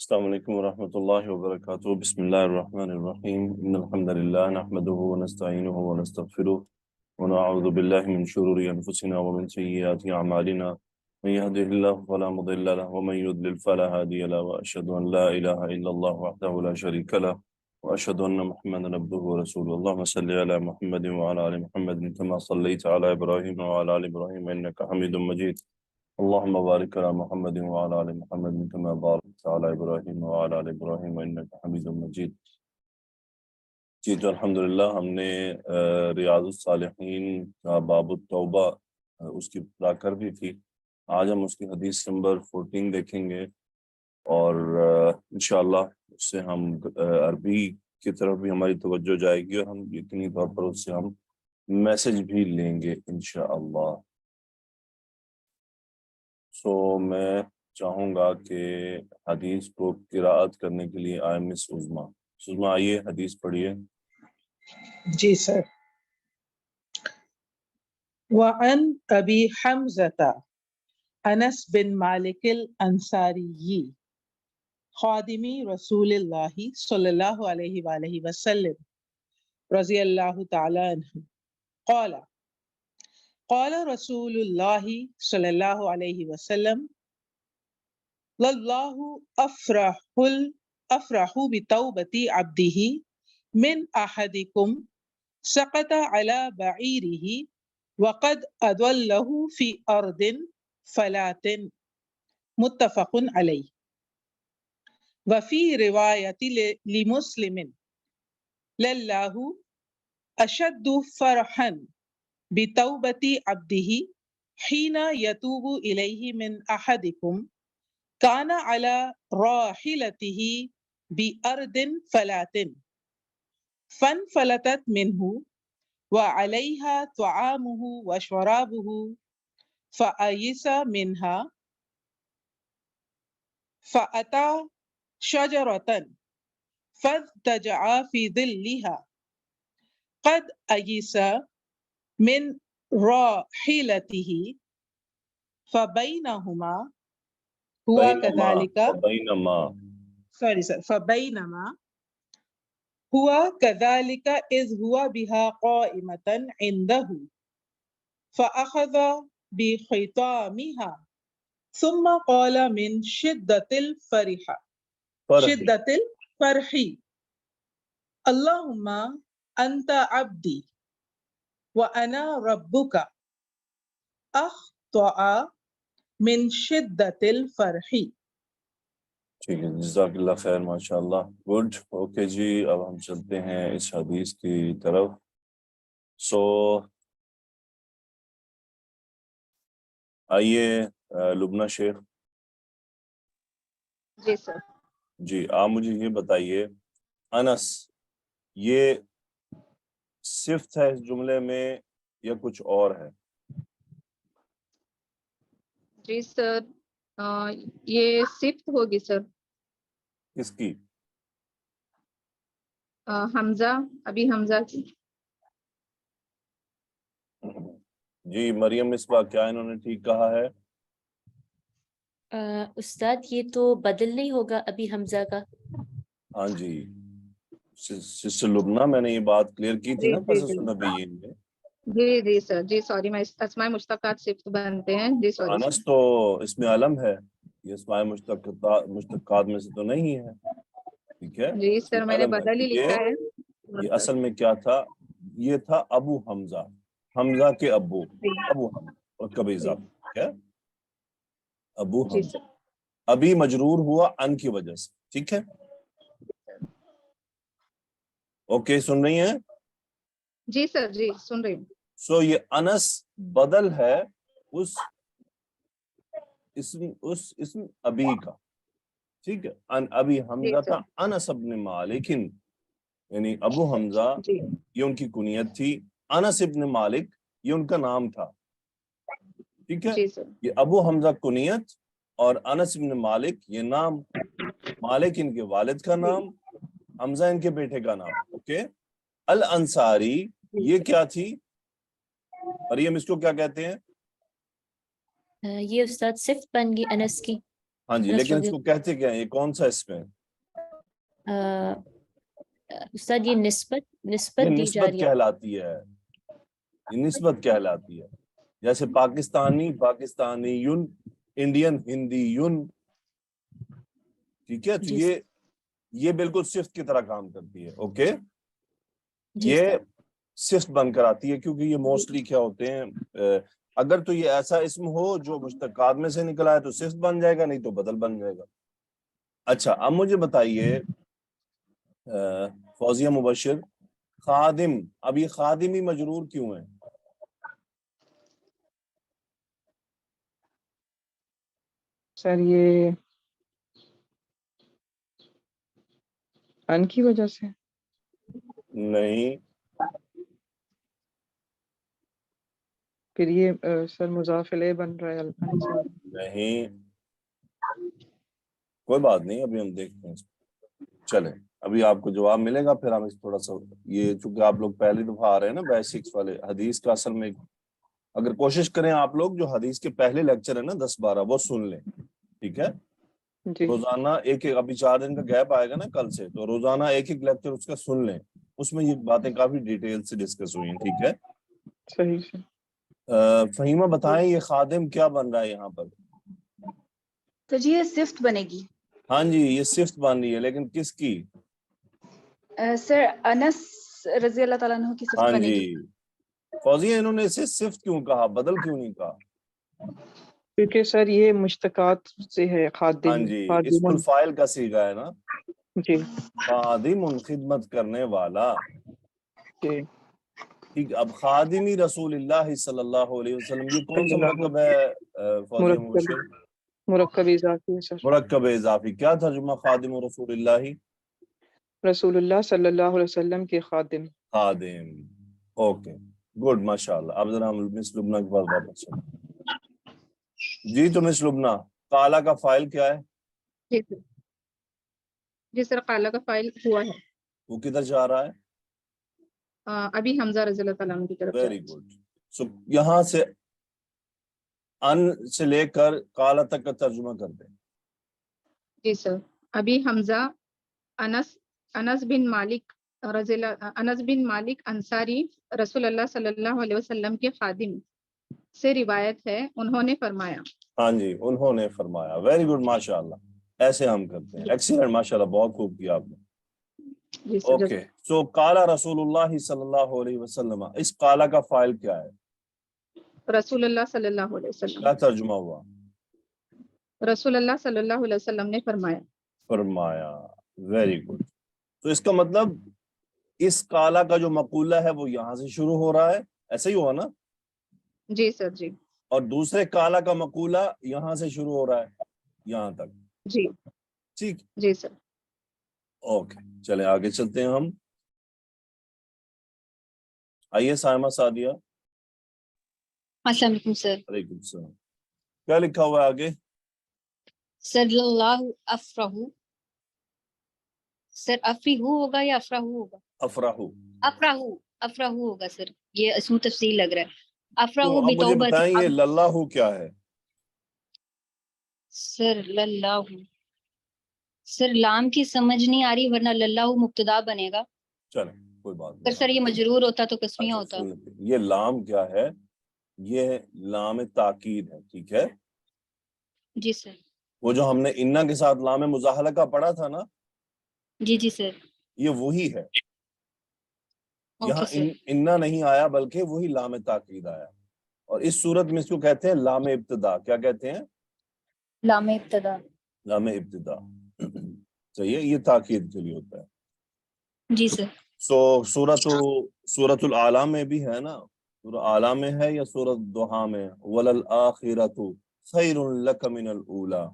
السلام علیکم ورحمۃ اللہ وبرکاتہ بسم اللہ الرحمن الرحیم ان الحمد للہ نحمده ونستعینه ونستغفره ونعوذ باللہ من شرور انفسنا ومن سیئات اعمالنا من يهده الله فلا مضل له ومن يضلل فلا هادي له واشهد ان لا اله الا الله وحده لا شريك له واشهد ان محمدا عبده ورسوله اللهم صل على محمد وعلى ال محمد كما صليت على ابراهيم وعلى ال ابراهيم انك حميد مجيد اللهم بارك على محمد وعلى ال محمد كما باركت على ابراهيم وعلى ال ابراهيم انك حميد مجيد. جی تو الحمدللہ ہم نے ریاض الصالحین کا باب التوبہ اس کی پڑھا کر بھی تھی. آج ہم اس کی حدیث نمبر 14 دیکھیں گے اور انشاءاللہ اس سے ہم عربی کی طرف بھی ہماری توجہ جائے گی اور ہم یقینی طور پر اس سے ہم میسج بھی لیں گے انشاءاللہ. میں چاہوں گا کہ حدیث کو قراءت کرنے کے لیے آئے مس عظما آئیے حدیث پڑھیے. جی سر. وعن ابی حمزہ انس بن مالک الانصاری خادمی رسول اللہ صلی اللہ علیہ وآلہ وسلم رضی اللہ تعالی عنہ قال قال رسول اللہ صلی اللہ علیہ وسلم للہ افرح بتوبۃ عبدہ من احدکم سقط علی بعیرہ وقد اضلہ فی ارض فلات متفق علیہ. وفی روایت لمسلم للہ اشد فرحا بتوبۃ عبدہ حین یتوب الیہ من احدکم کان علی راحلتہ بارض فلات فانفلتت منہ وعلیہا طعامہ وشرابہ فأیس منہا فأتی شجرة فاضطجع في ظلها قد أيس من راحلته فبينما هو كذلك إذ هو بها قائمة عنده فأخذ بخطامها ثم قال من شدة الفرح اللهم أنت عبدي وأنا ربك أخطأ من شدة الفرح. ٹھیک ہے، جزاک اللہ خیر، ماشاء اللہ، گڈ. اوکے جی، اب ہم چلتے ہیں اس حدیث کی طرف. آئیے لبنہ شیخ. جی سر. جی آپ مجھے یہ بتائیے، انس یہ صفت ہے اس جملے میں یا کچھ اور ہے؟ جی سر، یہ صفت ہوگی سر. کس کی؟ حمزہ، ابھی حمزہ کی. جی مریم مصباح، کیا انہوں نے ٹھیک کہا ہے؟ استاد یہ تو بدل نہیں ہوگا ابھی حمزہ کا؟ ہاں جی سسٹر لبنہ، میں نے یہ بات کلیئر کی تھی نا قصص النبیین میں. جی سر، جی سوری، میں اسماء مشتقات صفت بنتے ہیں. جی سوری. انس تو اس میں علم ہے، یہ اسماء مشتقات میں سے تو نہیں ہے. ٹھیک ہے جی سر، میں نے بدل ہی لکھا ہے. یہ اصل میں کیا تھا؟ یہ تھا ابو حمزہ، حمزہ کے ابو حمزہ اور کبھی اضافہ. ٹھیک ہے، ابو حمزہ. ابھی مجرور ہوا ان کی وجہ سے. ٹھیک ہے، اوکے، سن رہی ہیں؟ جی سر، جی سن رہی ہوں. یہ انس بدل ہے اس اسم ابی کا. ٹھیک ہے، ان ابی حمزہ تھا انس ابن مالک، یعنی ابو حمزہ یہ ان کی کنیت تھی، انس ابن مالک یہ ان کا نام تھا. ٹھیک ہے، یہ ابو حمزہ کنیت اور انس ابن مالک یہ نام. مالک ان کے والد کا نام، حمزہ ان کے بیٹے کا نام. اوکے، الانصاری یہ کیا تھی مریم، اس کو کیا کہتے ہیں؟ یہ استاد صفت بن گئی انس کی. ہاں جی، لیکن اس رسول کو کہتے کیا ہیں؟ یہ کون سا اسم ہے؟ استاد یہ نسبت یہ دی جا نسبت رہی ہے. کہلاتی ہے، یہ نسبت کہلاتی ہے. جیسے پاکستانی پاکستانی یون، انڈین ہندی یون، ٹھیک ہے. تو جی یہ بالکل صفت کی طرح کام کرتی ہے. اوکے، جی یہ استاد. صفت بن کر آتی ہے کیونکہ یہ موسٹلی کیا ہوتے ہیں، اگر تو یہ ایسا اسم ہو جو مشتقات میں سے نکلا ہے تو صفت بن جائے گا، نہیں تو بدل بن جائے گا. اچھا اب مجھے بتائیے فوزیہ مبشر، خادم، اب یہ خادم ہی مجرور کیوں ہے؟ سر یہ ان کی وجہ سے. نہیں، پھر یہ سر مضاف الیہ بن رہا ہے ان سے. نہیں، کوئی بات نہیں، ابھی ہم دیکھتے ہیں. چلیں ابھی آپ کو جواب ملے گا، پھر ہم اس تھوڑا سا، یہ چونکہ آپ لوگ پہلی دفعہ آ رہے ہیں نا بیسکس والے حدیث کا، اصل میں اگر کوشش کریں آپ لوگ جو حدیث کے پہلے لیکچر ہے نا 10-12 وہ سن لیں، ٹھیک ہے. جی روزانہ ایک ابھی 4 دن کا گیپ آئے گا نا کل سے، تو روزانہ ایک لیکچر اس کا سن لیں، اس میں یہ باتیں کافی ڈیٹیل سے ڈسکس ہوئی ہیں. ٹھیک ہے، صحیح سے. فہیمہ بتائیں یہ خادم کیا بن رہا ہے یہاں پر؟ تو جی یہ صفت بنے گی. ہاں جی، یہ صفت بن رہی ہے، لیکن کس کی؟ سر انس رضی اللہ تعالیٰ عنہ کی صفت ہاں بنے جی. گی. فوزیہ انہوں نے اسے صفت کیوں کہا، بدل کیوں نہیں کہا؟ کیونکہ سر یہ مشتقات سے ہے. ہاں خادم جی، اسم خادم. الفاعل کا صیغہ ہے نا، جی خادم خدمت کرنے والا. جی. ٹھیک، اب خادمی رسول اللہ صلی اللہ علیہ وسلم یہ کون سا مرکب ہے فوزیہ مرکب مبشر؟ مرکب اضافی ہے سر. مرکب اضافی. کیا ترجمہ خادم رسول اللہ؟ رسول اللہ صلی اللہ علیہ وسلم کے خادم. خادم. اوکے گڈ، ماشاء اللہ. اب ذرا ہم مس لبنہ کے پاس واپس چلیں. جی تو مس لبنہ، قالا کا فاعل کیا ہے؟ جی سر. جی سر قالا کا فائل ہوا ہے. وہ کدھر جا رہا ہے؟ ابھی حمزہ رضی اللہ تعالیٰ عنہ کی طرف جا ویری رہا ہے. گڈ. سو یہاں سے ان سے لے کر قالا تک کا ترجمہ کر دیں. جی سر. ابھی حمزہ انس بن مالک انس بن مالک انصاری رسول اللہ صلی اللہ علیہ وسلم کے خادم سے روایت ہے، انہوں نے فرمایا. ہاں جی، انہوں نے فرمایا. ویری گڈ، ماشاء اللہ. ایسے ہم کرتے ہیں. ایکسیلنٹ، ماشاء اللہ، بہت خوب کیا آپ نے. جی سر. اوکے، سو قالا رسول اللہ صلی اللہ علیہ وسلم، اس قالا کا فاعل کیا ہے؟ رسول اللہ صلی اللہ علیہ کیا وسلم. ترجمہ ہوا؟ رسول اللہ صلی اللہ علیہ وسلم نے فرمایا. فرمایا. Very good. تو اس کا مطلب اس قالا کا جو مقولہ ہے وہ یہاں سے شروع ہو رہا ہے، ایسا ہی ہوا نا؟ جی سر. جی اور دوسرے قالا کا مقولہ یہاں سے شروع ہو رہا ہے یہاں تک. جی ٹھیک، جی سر. اوکے چلیں آگے چلتے ہیں ہم. آئیے سائمہ سعدیہ. السلام علیکم سر. وعلیکم السلام. کیا لکھا ہوا ہے آگے؟ صلی اللہ افرح. سر افریحو ہوگا یا افراہو ہوگا؟ افراہو. افراہو ہوگا سر. یہ اسم تفصیل لگ رہا ہے. تو افراہو اب مجھے بتوبت. بتائیں یہ للہ کیا ہے؟ سر للہ، سر لام کی سمجھ نہیں آ رہی، ورنہ للہ مبتدا بنے گا. چلیں کوئی بات اگر نہیں. سر یہ مجرور ہوتا تو قسمیہ اچھا ہوتا. سن لیتے ہیں. یہ لام کیا ہے؟ یہ لام تاکید ہے. ٹھیک ہے، جی سر. وہ جو ہم نے انا کے ساتھ لام مزاحلہ کا پڑھا تھا نا، جی جی سر. یہ وہی ہے. یہاں اوکے سر. انا نہیں آیا بلکہ وہی لام تاکید آیا. اور اس صورت میں اس کو کہتے ہیں لام ابتدا. کیا کہتے ہیں؟ لام ابتدا. لام ابتدا. صحیح ہے، یہ تاکید کے لیے ہوتا ہے. جی سر. سو سورۃ الاعلی میں بھی ہے نا، سورۃ اعلی میں ہے یا سورۃ دوحہ میں؟ وللآخرۃ خیر لک من الاولی.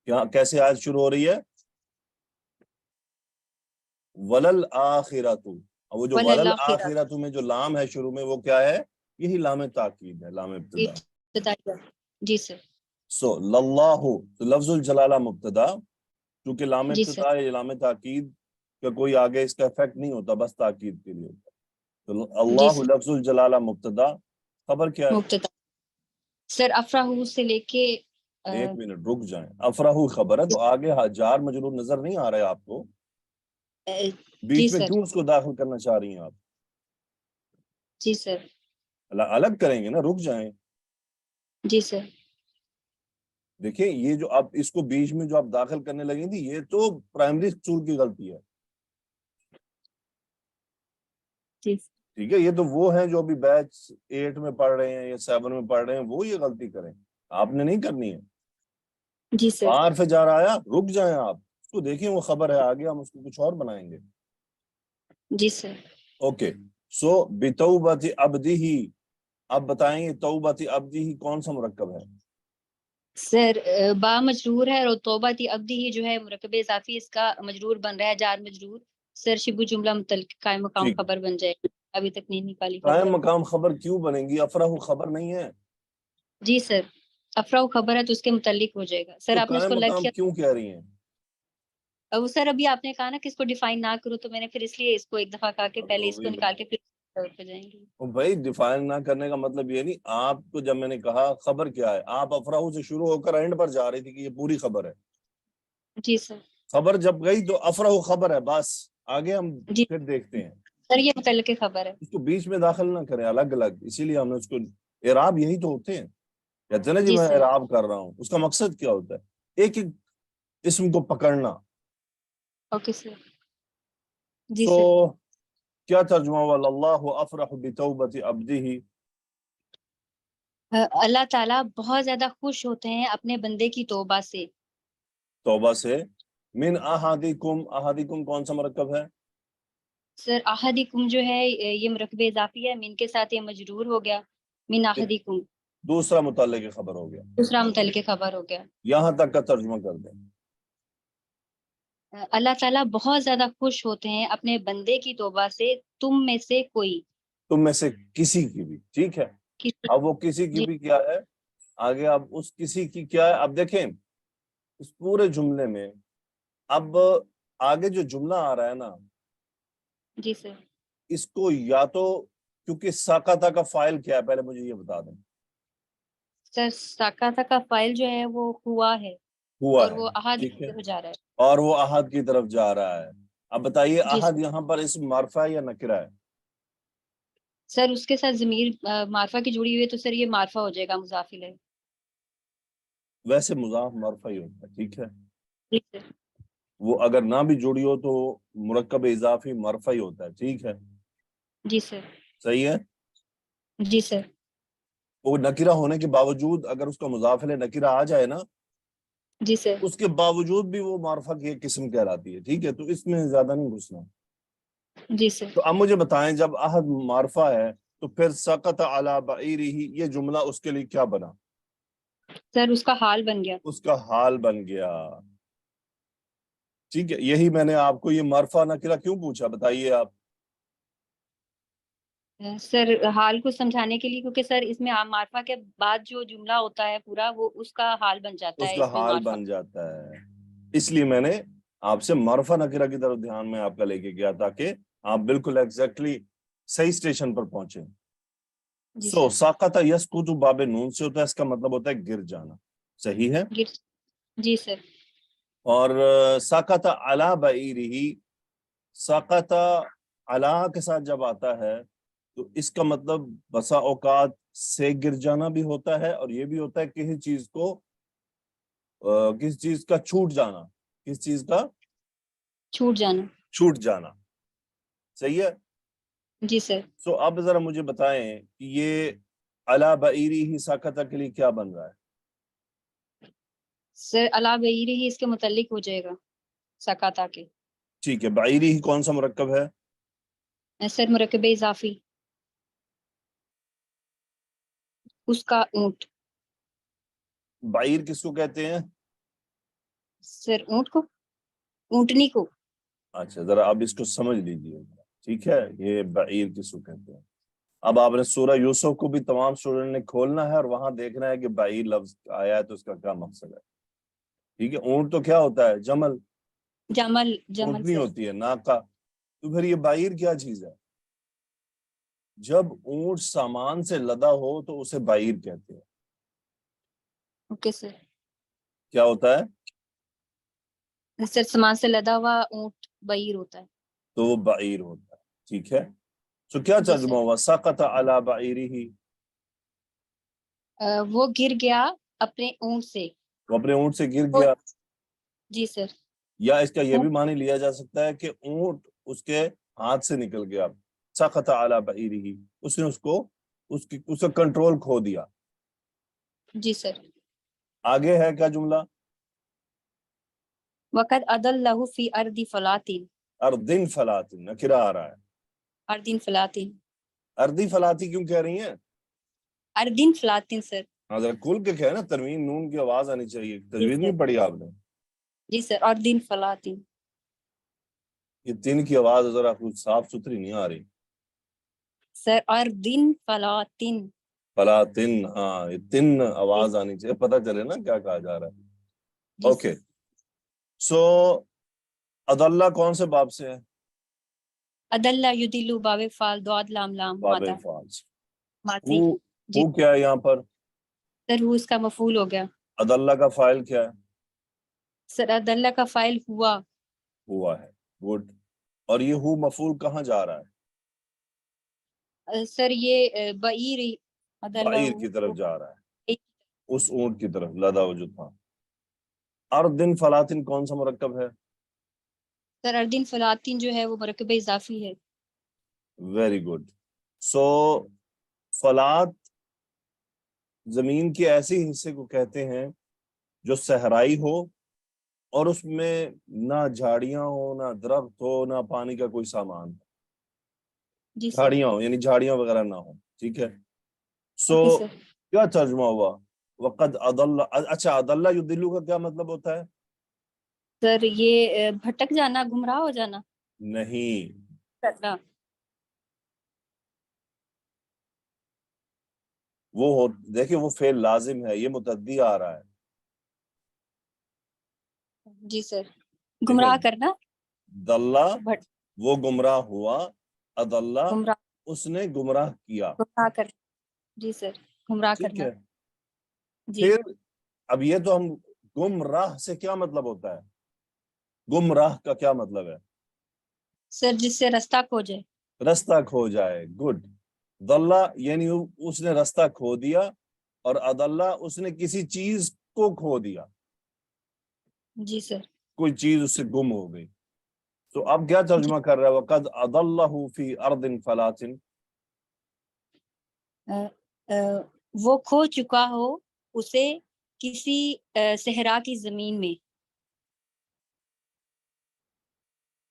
کیا کیسے آیت شروع ہو رہی ہے؟ وللآخرۃ. وہ جو وللآخرۃ میں جو لام ہے شروع میں وہ کیا ہے؟ یہی لام تاکید ہے، لام ابتدا. جی سر. سو للہ تو لفظ الجلالہ مبتدا، کیونکہ لام جی سر. ابتدا یا لام تاکید کا کوئی آگے اس کا افیکٹ نہیں ہوتا، بس تاکید کے لیے ہوتا. تو جی اللہ سر. لفظ الجلالہ مبتدا. خبر کیا ہے؟ مبتدا. سر افراہو سے لے کے ایک منٹ رک جائیں. افراہو خبر ہے تو آگے جار مجرور نظر نہیں آ رہا ہے آپ کو؟ بیچ میں سر. کیوں اس کو داخل کرنا چاہ رہی ہیں آپ؟ جی سر. الگ کریں گے نا, رک جائیں. جی سر. دیکھیں یہ جو آپ اس کو بیچ میں جو آپ داخل کرنے لگیں تھی یہ تو پرائمری اسکول کی غلطی ہے. جی. ٹھیک ہے, یہ تو وہ ہیں جو ابھی بیچ 8 میں پڑھ رہے ہیں یا 7 میں پڑھ رہے ہیں, وہ یہ غلطی کریں, آپ نے نہیں کرنی ہے. جی سر. عارف جا رہا آیا, رک جائیں آپ اس کو دیکھیں, وہ خبر ہے, آگے ہم اس کو کچھ اور بنائیں گے. جی سر. اوکے سو بتوبت عبدہ, اب بتائیں یہ توبت عبدہ کون سا مرکب ہے؟ سر با مجرور ہے اور توبہ تی عبدی ہی جو ہے مرکب اضافی اس کا مجرور بن رہا ہے, جار مجرور. سر شبہ جملہ متعلق قائم مقام ٹھیک. خبر بن جائے گی, ابھی تک نہیں نکالی قائم خبر. مقام خبر کیوں بنے گی؟ افراہ خبر نہیں ہے. جی سر, افرا خبر ہے تو اس کے متعلق ہو جائے گا. سر تو آپ نے اس قائم کو لگ مقام کیا کیوں کہہ رہی ہیں؟ وہ سر ابھی آپ نے کہا نا کہ اس کو ڈیفائن نہ کرو, تو میں نے پھر اس لیے اس کو ایک دفعہ کہا کہ پہلے اس کو نکال کے پھر پہ جائیں گے. بھائی ڈیفائن نہ کرنے کا مطلب یہ نہیں, آپ کو جب میں نے کہا خبر کیا ہے, آپ افراہ سے شروع ہو کر اینڈ پر جا رہی تھی کہ یہ پوری خبر ہے. جی سر. خبر جب گئی تو افراہ خبر ہے, بس آگے ہم جی پھر دیکھتے ہیں. سر یہ متعلق خبر ہے. اس کو بیچ میں داخل نہ کریں, الگ الگ, اسی لیے ہم نے اس کو اعراب یہی تو ہوتے ہیں. کہتے ہیں نا جی میں سر. اعراب کر رہا ہوں, اس کا مقصد کیا ہوتا ہے؟ ایک ایک اسم کو پکڑنا. Okay sir. جی سو سر. کیا ترجمہ ہوا؟ اللہ افرح بتوبت عبدہ, اللہ تعالیٰ بہت زیادہ خوش ہوتے ہیں اپنے بندے کی توبہ سے. توبہ سے. من احدکم, احدکم کون سا مرکب ہے؟ سر احدکم جو ہے یہ مرکب اضافی ہے, من کے ساتھ یہ مجرور ہو گیا, من احدکم دوسرا متعلق خبر ہو گیا. دوسرا متعلق خبر ہو گیا. یہاں تک کا ترجمہ کر دیں. اللہ تعالیٰ بہت زیادہ خوش ہوتے ہیں اپنے بندے کی توبہ سے, تم میں سے کوئی, تم میں سے کسی کی بھی. ٹھیک ہے, اب وہ کسی کی جی بھی کیا ہے آگے؟ اب اس کسی کی کیا ہے؟ اب دیکھیں اس پورے جملے میں اب آگے جو جملہ آ رہا ہے نا, جی سر. اس کو یا تو کیونکہ ساقطہ کا فائل کیا ہے پہلے مجھے یہ بتا دیں. سر ساکاتہ کا فائل جو ہے وہ ہوا ہے, ہوا اور ہے, وہ احد ٹھیک ہے, ہو جا رہا ہے. اور وہ احد کی طرف جا رہا ہے. اب بتائیے جی احد یہاں پر اسم معرفہ ہے یا نکرہ ہے؟ سر اس کے ساتھ ضمیر معرفہ کی جڑی ہوئی ہے, تو سر یہ معرفہ ہو جائے گا, مضاف الیہ. ویسے مضاف معرفہ ہی ہوتا ہے. ٹھیک ہے, جی سر. وہ اگر نہ بھی جڑی ہو تو مرکب اضافی معرفہ ہی ہوتا ہے. ٹھیک ہے, جی سر. صحیح ہے. جی سر. وہ نکرہ ہونے کے باوجود اگر اس کا مضاف الیہ نکرہ آ جائے نا, جی سر. اس کے باوجود بھی وہ معرفہ کی ایک قسم کہلاتی ہے. ٹھیک ہے, تو اس میں زیادہ نہیں گھسنا. جی سر. تو اب مجھے بتائیں جب احد معرفہ ہے تو پھر سقط علی بعیرہ, یہ جملہ اس کے لیے کیا بنا؟ سر اس کا حال بن گیا. اس کا حال بن گیا. ٹھیک ہے, یہی میں نے آپ کو یہ معرفہ نکرہ کیوں پوچھا بتائیے آپ. سر حال کو سمجھانے کے لیے, کیونکہ سر اس میں معرفہ کے بعد جو جملہ ہوتا ہے پورا, وہ اس کا حال بن جاتا اس ہے کا اس میں حال معرفہ. بن جاتا ہے, اس لیے میں نے آپ سے معرفہ نکرہ کی طرف دھیان میں آپ کا لے کے گیا تاکہ آپ بالکل ایگزیکٹلی صحیح اسٹیشن پر پہنچیں. جی سو سر. ساقط یسقط باب نون سے ہوتا ہے, اس کا مطلب ہوتا ہے گر جانا. صحیح ہے. جی سر. اور ساقط علی بعیرہ, ساقط علی کے ساتھ جب آتا ہے تو اس کا مطلب بسا اوقات سے گر جانا بھی ہوتا ہے, اور یہ بھی ہوتا ہے کسی چیز کو کسی چیز کا چھوٹ جانا, کس چیز کا چھوٹ جانا. چھوٹ جانا. صحیح ہے. جی سر. سو اب ذرا مجھے بتائیں کہ یہ علی بعیرہ ساقطہ کے لیے کیا بن رہا ہے؟ سر علی بعیرہ ہی اس کے متعلق ہو جائے گا, سکاتا کے. ٹھیک ہے, بعیرہ ہی کون سا مرکب ہے؟ سر مرکب اضافی, اس کا اونٹ. بعیر کس کو کہتے ہیں؟ سر اونٹ کو, اونٹنی کو. اچھا ذرا اب اس کو سمجھ لیجیے. ٹھیک ہے, یہ بعیر کس کو کہتے ہیں. اب آپ نے سورہ یوسف کو بھی تمام اسٹوڈنٹ نے کھولنا ہے اور وہاں دیکھنا ہے کہ بعیر لفظ آیا ہے تو اس کا کیا مقصد ہے. ٹھیک ہے, اونٹ تو کیا ہوتا ہے؟ جمل, جمل. اونٹنی سر ہوتی ہے, ناقہ. تو پھر یہ بعیر کیا چیز ہے؟ جب اونٹ سامان سے لدا ہو تو اسے بعیر کہتے ہیں. Okay sir. کیا ہوتا ہے؟ سر سامان سے لدا ہوا اونٹ بعیر ہوتا ہے. تو وہ بعیر ہوتا ہے. ٹھیک ہے. تو کیا جی ترجمہ سر. ہوا؟ سقط علی بعیرہ، وہ گر گیا اپنے اونٹ سے. وہ اپنے اونٹ سے گر وہ- گیا. جی سر. یا اس کا یہ بھی معنی لیا جا سکتا ہے کہ اونٹ اس کے ہاتھ سے نکل گیا. سقط علی بعیرہ، اس نے اس کا کنٹرول کھو دیا. جی سر. آگے ہے کیا جملہ؟ وقد اضلہ فی ارض فلاطین. اردن فلاطن، نکرہ آ رہا ہے. اردین فلاطین. اردی فلاطی کیوں کہہ رہی ہیں؟ اردین فلاطین سر. ہاں ذرا کھل کے کہہ نا، تنوین نون کی آواز آنی چاہیے. تجوید سر. نہیں پڑھی آپ نے؟ جی سر. اردین فلاطین. یہ تین کی آواز ذرا کچھ صاف ستھری نہیں آ رہی. سر اردین فلاطین. فلاطن، ہاں یہ تین آواز آنی چاہیے، پتہ چلے نا کیا کہا جا رہا ہے. جی اوکے. سر. سو عدلہ کون سے باب سے ہے؟ عدلہ یدلو باب فال دعاد لام لام باب ماتا فاز. ماتی. جی ہو کیا ہے یہاں پر؟ سر وہ اس کا مفعول ہو گیا. عدلہ کا فاعل کیا ہے؟ سر عدلہ کا فاعل ہوا. ہوا ہے. گڈ. اور یہ ہو مفعول کہاں جا رہا ہے؟ سر یہ بعیر عدلہ بعیر کی طرف جا رہا ہے، اس اونٹ کی طرف لدا وہ جو تھا. اردن فلاطن کون سا مرکب ہے؟ سر اردین فلاطین جو ہے وہ مرکب اضافی ہے. Very good. سو فلات زمین کے ایسے حصے کو کہتے ہیں جو صحرائی ہو اور اس میں نہ جھاڑیاں ہو، نہ درخت ہو، نہ پانی کا کوئی سامان. جی سر. جھاڑیاں ہو یعنی جھاڑیاں وغیرہ نہ ہو. ٹھیک ہے. سو جی سر. کیا ترجمہ ہوا؟ وقد اضل. اچھا عدلہ یدلو کا کیا مطلب ہوتا ہے؟ سر یہ بھٹک جانا، گمراہ ہو جانا. نہیں، کرنا. دیکھیں وہ فعل لازم ہے، یہ متعدی آ رہا ہے. جی سر. گمراہ کرنا. دلہ بھٹ وہ گمراہ ہوا، عدلہ گمراہ. اس نے گمراہ کیا. گمراہ کر. جی سر. گمراہ ٹھیک کرنا. ہے. جی. پھر اب یہ تو ہم گمراہ سے کیا مطلب ہوتا ہے؟ گمراہ کا کیا مطلب ہے؟ سر جس سے رستہ کھو جائے. رستہ کھو جائے. گڈ. دلہ یعنی اس نے رستہ کھو دیا، اور عدلہ اس نے کسی چیز کو کھو دیا، جی سر. کوئی چیز اس سے گم ہو گئی. تو اب کیا ترجمہ کر رہا ہے؟ وقد اضلہ فی ارض فلاطن. وہ کھو چکا ہو اسے کسی صحرا کی زمین میں.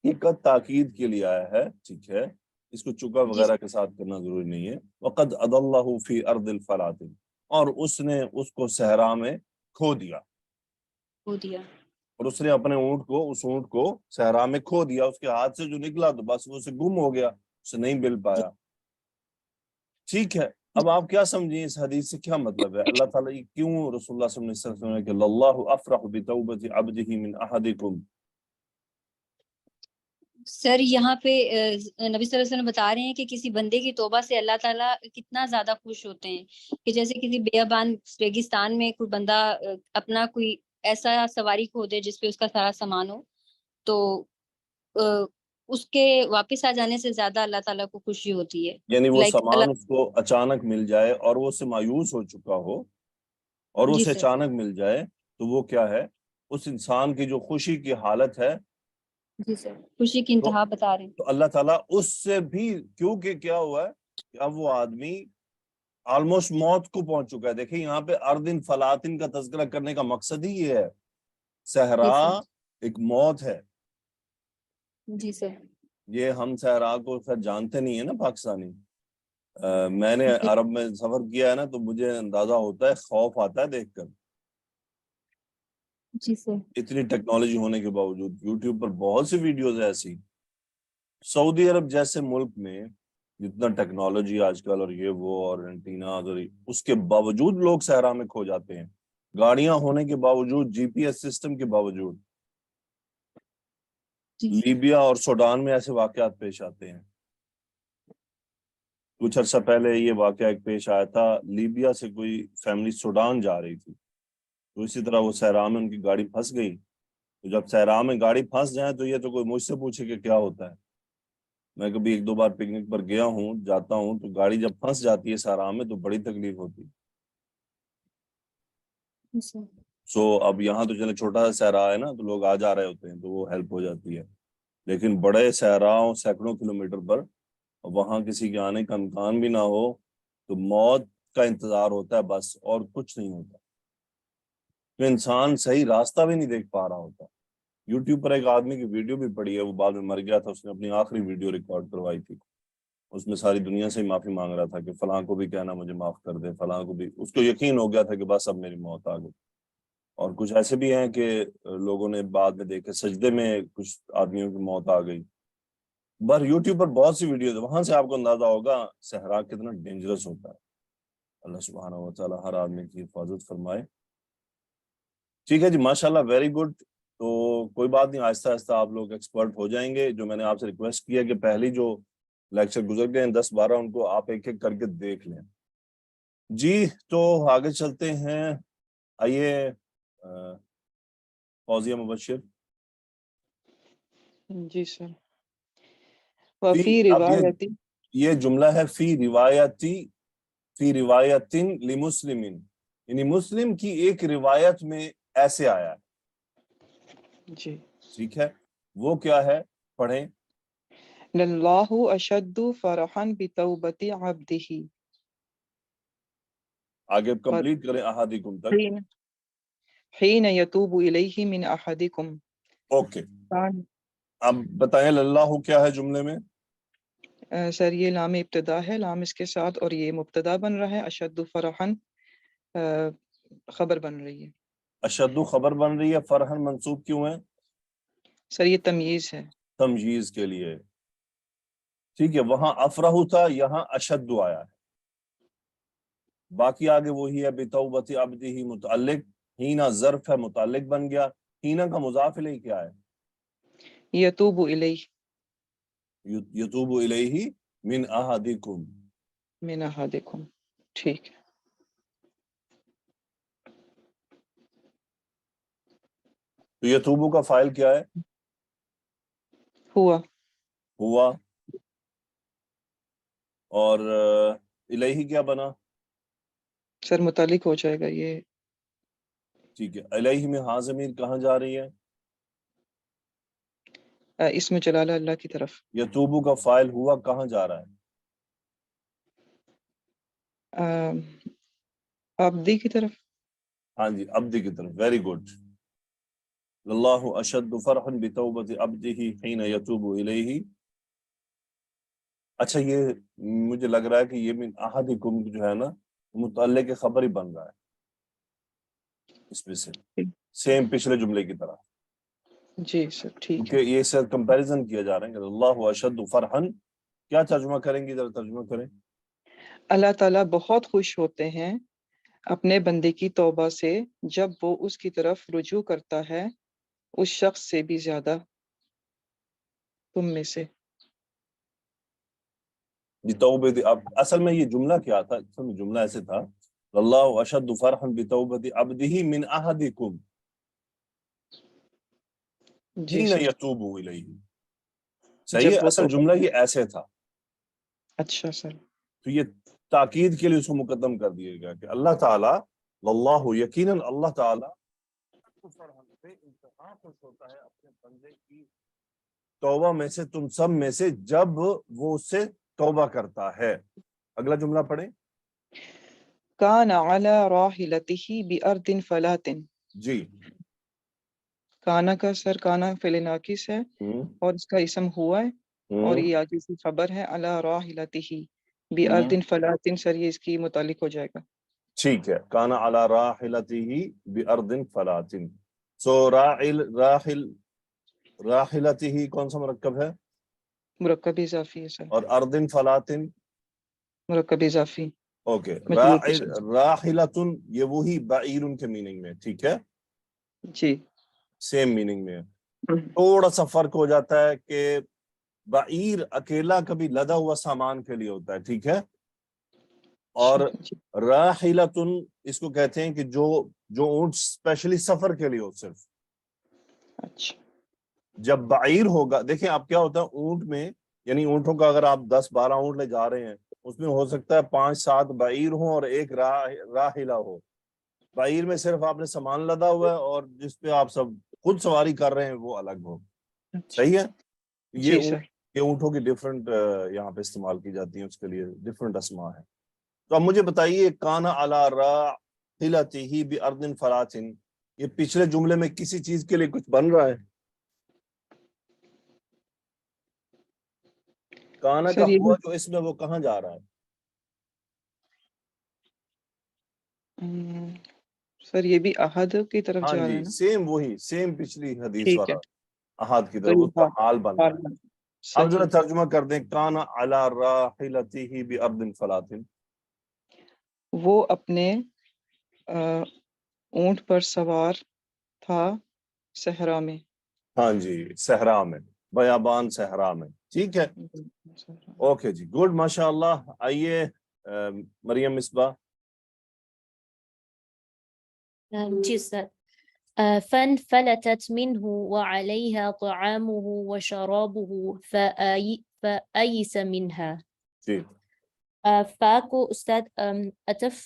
حقیقت تاکید کے لیے آیا ہے. ٹھیک ہے. اس کو چکا جی وغیرہ کے ساتھ کرنا ضروری نہیں ہے. وقد اضلہ فی ارض الفلاطن، اور اس نے اس کو صحرا میں کھو دیا، کھو دیا. اور اس نے اپنے اس اونٹ کو صحرا میں کھو دیا. اس کے ہاتھ سے جو نکلا تو بس وہ اسے گم ہو گیا، اسے نہیں مل پایا. ٹھیک ہے. اب آپ کیا سمجھیں اس حدیث سے کیا مطلب ہے؟ اللہ تعالیٰ کیوں رسول اللہ صلی اللہ علیہ وسلم نے کہ اللہ افرح بتوبۃ عبدہ من احدکم. سر یہاں پہ نبی صلی اللہ علیہ وسلم بتا رہے ہیں کہ کسی بندے کی توبہ سے اللہ تعالیٰ کتنا زیادہ خوش ہوتے ہیں کہ جیسے کسی بیابان ریگستان میں کوئی بندہ اپنا کوئی ایسا سواری کھو دے جس پہ اس کا سارا سامان ہو، تو اس کے واپس آ جانے سے زیادہ اللہ تعالیٰ کو خوشی ہوتی ہے. یعنی وہ لائک سامان اس کو اچانک مل جائے اور وہ اس سے مایوس ہو چکا ہو اور جی اسے سر. اچانک مل جائے تو وہ کیا ہے؟ اس انسان کی جو خوشی کی حالت ہے، جی سر. خوشی کی انتہا بتا رہے ہیں. تو اللہ تعالیٰ اس سے بھی، کیونکہ کیا ہوا ہے کہ اب وہ آدمی آلموسٹ موت کو پہنچ چکا ہے. دیکھیں یہاں پہ اردن فلاطن کا تذکرہ کرنے کا مقصد ہی یہ ہے. صحرا ایک موت ہے. جی سر. یہ ہم صحرا کو خیر جانتے نہیں ہیں نا پاکستانی. میں نے عرب میں سفر کیا ہے نا، تو مجھے اندازہ ہوتا ہے، خوف آتا ہے دیکھ کر. جی سر. اتنی ٹیکنالوجی ہونے کے باوجود یوٹیوب پر بہت سی ویڈیوز ایسی. سعودی عرب جیسے ملک میں جتنا ٹیکنالوجی آج کل اور یہ وہ اور اینٹینا، اس کے باوجود لوگ صحرا میں کھو جاتے ہیں. گاڑیاں ہونے کے باوجود، جی پی ایس سسٹم کے باوجود. لیبیا اور سوڈان میں ایسے واقعات پیش آتے ہیں. کچھ عرصہ پہلے یہ واقعہ ایک پیش آیا تھا. لیبیا سے کوئی فیملی سوڈان جا رہی تھی، تو اسی طرح وہ صحرا میں ان کی گاڑی پھنس گئی. تو جب صحرا میں گاڑی پھنس جائے تو یہ تو کوئی مجھ سے پوچھے کہ کیا ہوتا ہے. میں کبھی 1-2 بار پکنک پر گیا ہوں، جاتا ہوں، تو گاڑی جب پھنس جاتی ہے صحرا میں تو بڑی تکلیف ہوتی ہے. سو اب یہاں تو چلے چھوٹا سا صحرا ہے نا، تو لوگ آ جا رہے ہوتے ہیں تو وہ ہیلپ ہو جاتی ہے. لیکن بڑے صحراؤں سینکڑوں کلومیٹر پر وہاں کسی کے آنے کا امکان بھی نہ ہو تو موت کا انتظار ہوتا ہے بس، اور کچھ نہیں ہوتا. تو انسان صحیح راستہ بھی نہیں دیکھ پا رہا ہوتا. یوٹیوب پر ایک آدمی کی ویڈیو بھی پڑی ہے، وہ بعد میں مر گیا تھا، اس نے اپنی آخری ویڈیو ریکارڈ کروائی تھی. اس میں ساری دنیا سے معافی مانگ رہا تھا کہ فلاں کو بھی کہنا مجھے معاف کر دے، فلاں کو بھی. اس کو یقین ہو گیا تھا کہ بس اب میری موت آ گئی. اور کچھ ایسے بھی ہیں کہ لوگوں نے بعد میں دیکھے سجدے میں کچھ آدمیوں کی موت آ گئی. بر یوٹیوب پر بہت سی ویڈیوز، وہاں سے آپ کو اندازہ ہوگا صحرا کتنا ڈینجرس ہوتا ہے. اللہ سبحانہ و تعالی ہر آدمی کی حفاظت فرمائے. ٹھیک ہے جی، ماشاءاللہ، ویری گڈ. تو کوئی بات نہیں، آہستہ آہستہ آپ لوگ ایکسپرٹ ہو جائیں گے. جو میں نے آپ سے ریکویسٹ کیا کہ پہلی جو لیکچر گزر گئے ہیں 10-12 ان کو آپ ایک ایک کر کے دیکھ لیں. جی تو آگے چلتے ہیں. آئیے فوزیہ مبشر. جی سر. وفی اب روایتی، یہ جملہ ہے فی روایتن لمسلمین، یعنی مسلم کی ایک روایت میں ایسے آیا ہے. جی. ٹھیک ہے، وہ کیا ہے؟ پڑھیں. للہ اشد فرحا بتوبت عبدہ. آگے کمپلیٹ کریں احادکم تک. حین یتوب الیہ من احدکم. اوکے، اب بتائیں اللہ کیا ہے جملے میں؟ سر یہ لام ابتدا ہے، لام اس کے ساتھ، اور یہ مبتدا بن رہا ہے. اشد فرحن خبر بن رہی ہے. اشد خبر بن رہی ہے. فرحن منصوب کیوں ہے؟ سر یہ تمییز ہے. تمجیز کے لیے. ٹھیک ہے، وہاں افرح تھا، یہاں اشد آیا ہے. باقی آگے وہی ہے بتوبت عبدہ متعلق. ہینا ظرف ہے، متعلق بن گیا. ہینا کا مضاف الیہ کیا ہے؟ یتوب الیہ. یتوب الیہ من احدکم. من احدکم. ٹھیک ہے. تو یتوبو کا فاعل کیا ہے؟ ہوا. اور الیہ کیا بنا؟ سر متعلق ہو جائے گا یہ. ٹھیک ہے، الیہ میں ہاں ضمیر کہاں جا رہی ہے؟ اسم جلالہ اللہ کی طرف. یتوبو کا فاعل ہوا کہاں جا رہا ہے؟ عبدی کی طرف. ہاں جی، عبدی کی طرف. Very good. اللہ اشد فرحا بتوبت عبدہ حین یتوب الیہ. اچھا، یہ مجھے لگ رہا ہے کہ یہ من احدکم جو ہے نا متعلق خبر ہی بن رہا ہے اس میں سے، سیم پچھلے جملے کی طرح. جی سر ٹھیک ہے. کیونکہ یہ سر کمپیریزن کیا جا رہا ہے کہ اللہ اشد فرحا. کیا ترجمہ کریں گے؟ ذرا ترجمہ کریں. اللہ تعالیٰ بہت خوش ہوتے ہیں اپنے بندے کی توبہ سے جب وہ اس کی طرف رجوع کرتا ہے اس شخص سے بھی زیادہ تم میں سے. توبت. اب اصل میں یہ جملہ کیا تھا؟ اصل میں جملہ ایسے تھا، اللہ اشد فرحا بتوبت عبدہ من احدکم جی حین سر. یتوب الیہ. صحیح جب ہے، وہ اصل جملہ یہ ایسے تھا. اچھا سر. تو یہ تاکید کے لیے اس کو مقدم کر دیا گیا کہ اللہ تعالیٰ، واللہ یقیناً اللہ تعالیٰ بے انتہا خوش ہوتا ہے اپنے بندے کی توبہ میں سے، تم سب میں سے، جب وہ اس سے توبہ کرتا ہے. اگلا جملہ پڑھیں. کان علی راحلتہ بارض فلات. جی. کانا کا سر کانا فعل ناقص ہے اور اس کا اسم ہوا ہے اور یہ آگے سے خبر ہے. علی راحلتہ بارض فلات. سر یہ اس کی متعلق ہو جائے گا. ٹھیک ہے، کان علی راحلتہ بارض فلات. سو راحلتہ کون سا مرکب ہے؟ مرکب اضافی ہے سر. اور ارض فلات مرکب اضافی. اوکے. مجرور کے ساتھ. راحلتن یہ وہی بعیر کے میننگ میں. ٹھیک ہے، جی. سیم میننگ میں. تھوڑا سا فرق ہو جاتا ہے کہ بعیر اکیلا کبھی لدا ہوا سامان کے لیے ہوتا ہے، ٹھیک ہے، اور راحلتن اس کو کہتے ہیں کہ جو اونٹ اسپیشلی سفر کے لیے ہو صرف. اچھا جب بعیر ہوگا, دیکھیں آپ کیا ہوتا ہے اونٹ میں, یعنی اونٹوں کا اگر آپ 10-12 اونٹ لے جا رہے ہیں, اس میں ہو سکتا ہے 5-7 بعیر ہوں اور ایک راحلہ ہو. بعیر میں صرف آپ نے سامان لدا ہوا ہے اور جس پہ آپ سب خود سواری کر رہے ہیں وہ الگ ہو. صحیح ہے. جی سر. یہ اونٹوں کی ڈفرنٹ یہاں پہ استعمال کی جاتی ہیں, اس کے لیے ڈفرنٹ اسما ہے. تو اب مجھے بتائیے, کانا علی راحلتہ بارض فلات, یہ پچھلے جملے میں کسی چیز کے لیے کچھ بن رہا ہے؟ کانا کا سر یہ ہوا جو اس میں وہ کہاں جا رہا ہے؟ سر یہ بھی احد کی طرف ہاں جا رہا جی, ہے نا. سیم وہی سیم پچھلی حدیث ٹھیک ہے, والا احد کی تو طرف, اس کا یہ حال بن رہا ہے. اب ذرا صحیح. ترجمہ کر دیں, کانا علی راحلتہ بارض فلات. وہ اپنے اونٹ پر سوار تھا صحرا میں. ہاں جی, صحرا میں, بیابان صحرا میں. ٹھیک ہے, اوکے جی, گڈ, ماشاء اللہ. آئیے مریم مصباح. جی سر. فانفلتت منه وعليها طعامه وشرابه فأيس منها. جی, فا کو استاد عطف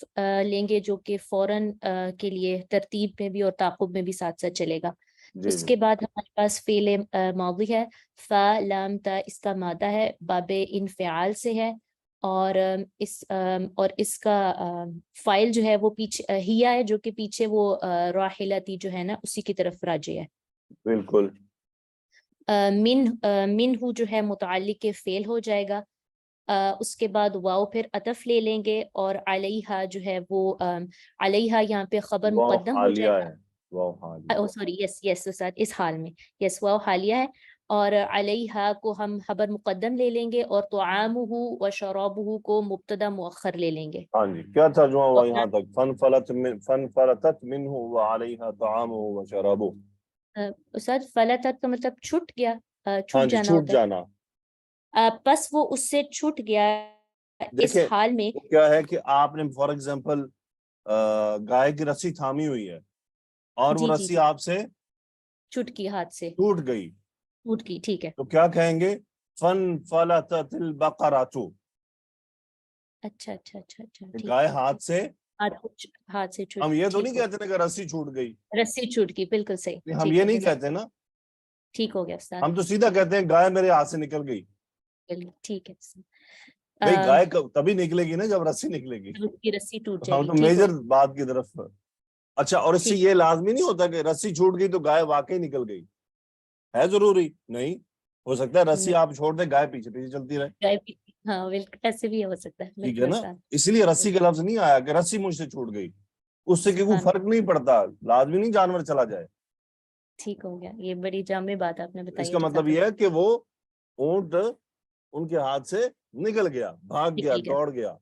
لیں گے جو کہ فوراً کے لیے ترتیب میں بھی اور تعاقب میں بھی ساتھ ساتھ چلے گا. اس کے بعد ہمارے پاس فعل ماضی ہے, فا لام تا اس کا مادہ ہے, باب انفعال سے ہے, اور اس کا فائل جو ہے وہ پیچھے ہیا ہے, جو کہ پیچھے وہ راحلتی جو ہے نا اسی کی طرف راجع ہے. بالکل. منہ جو ہے متعلق فعل ہو جائے گا. اس کے بعد واو پھر عطف لے لیں گے, اور علیہا جو ہے وہ علیہا یہاں پہ خبر مقدم ہو جائے گا. سوری, یس استاد, اس حال میں یس واو حالیہ ہے, اور علیہا کو ہم خبر مقدم لے لیں گے, اور طعامہ و شرابہ کو مبتدا مؤخر لے لیں گے. ہاں جی, کیا ترجمہ ہوا یہاں تک؟ فنفلتت منہ وعلیہا طعامہ وشرابہ. استاد فلتت کا مطلب چھٹ گیا, ہاں چھوٹ جی, جانا چھوٹ ہوتا ہے. جانا. پس وہ اس سے چھوٹ گیا اس دیکھیں حال میں. کیا ہے کہ آپ نے فار ایگزامپل گائے کی رسی تھامی ہوئی ہے اور وہ رسی آپ سے چھوٹ کی, ہاتھ سے ٹوٹ گئی, ٹوٹ کی, ٹھیک ہے. تو کیا کہیں گے؟ فنفلتت البقرۃ. اچھا, گائے ہاتھ سے, ہاتھ سے چھوٹ. ہم یہ تو نہیں کہتے کہ رسی چھوٹ گئی, رسی چھوٹ گئی, بالکل صحیح. ہم یہ نہیں کہتے نا, ٹھیک ہو گیا استاد. ہم تو سیدھا کہتے ہیں گائے میرے ہاتھ سے نکل گئی. ٹھیک ہے, بھئی گائے تبھی نکلے گی نا جب رسی نکلے گی. کی رسی ٹوٹ جائے ہم گی. تو میجر بات کی طرف. اچھا, اور اس سے یہ لازمی نہیں ہوتا کہ رسی چھوٹ گئی تو گائے واقعی نکل گئی, ہے ضروری نہیں. ہو سکتا ہے رسی آپ چھوڑ دیں, گائے پیچھے پیچھے چلتی رہے. ہاں بالکل, ایسے بھی ہو سکتا ہے. ٹھیک ہے نا, اس لیے رسی کا لفظ نہیں آیا کہ رسی مجھ سے چھوٹ گئی, اس سے کوئی فرق نہیں پڑتا, لازمی نہیں جانور چلا جائے. ٹھیک ہو گیا, یہ بڑی جامع بات آپ نے بتائی. اس کا مطلب یہ ہے کہ وہ اونٹ ان کے ہاتھ سے نکل گیا, بھاگ گیا, دوڑ گیا.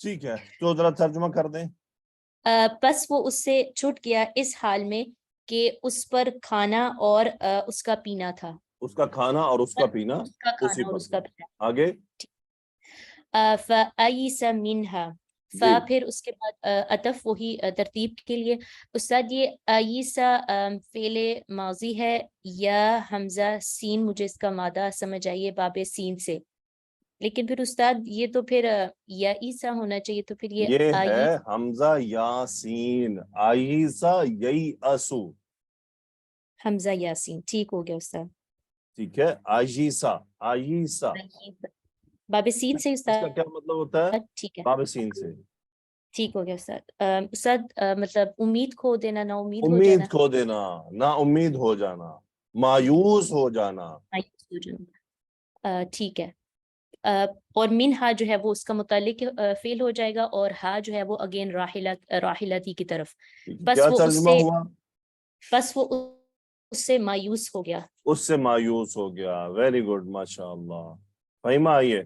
ٹھیک ہے, تو ذرا ترجمہ کر دیں. پس وہ اس سے چھوٹ گیا اس حال میں کہ اس پر کھانا اور اس کا پینا تھا. اس کا کھانا اور اس کا پینا اسی پر. آگے فَأَيِّسَ مِنْهَا, فا پھر اس کے بعد عطف وہی ترتیب کے لیے. استاد یہ ایسا فعل ماضی ہے یا حمزہ سین, مجھے اس کا مادہ سمجھ آئیے باب سین سے, لیکن پھر استاد یہ تو پھر یا عیسیٰ ہونا چاہیے, تو پھر یہ ہے حمزہ یاسین, آئیسا یئی اسو, حمزہ یاسین. ٹھیک ہو گیا استاد. ٹھیک ہے, آئیسا, آئیسا باب سین سے استاد. اس کا کیا مطلب ہوتا ہے؟ ٹھیک ہے, باب سین سے. ٹھیک ہو گیا استاد. استاد مطلب امید کھو دینا, نا امید ہو جانا. امید کھو دینا, نا امید ہو جانا, مایوس ہو جانا. ٹھیک ہے. اور منہا جو ہے وہ اس کا متعلق فعل ہو جائے گا, اور ہا جو ہے وہ اگین راحلتی کی طرف. کیا ترجمہ ہوا؟ بس وہ اس سے مایوس ہو گیا. اس سے مایوس ہو گیا. ویری گڈ, ماشاء اللہ. فہیمہ آئیے.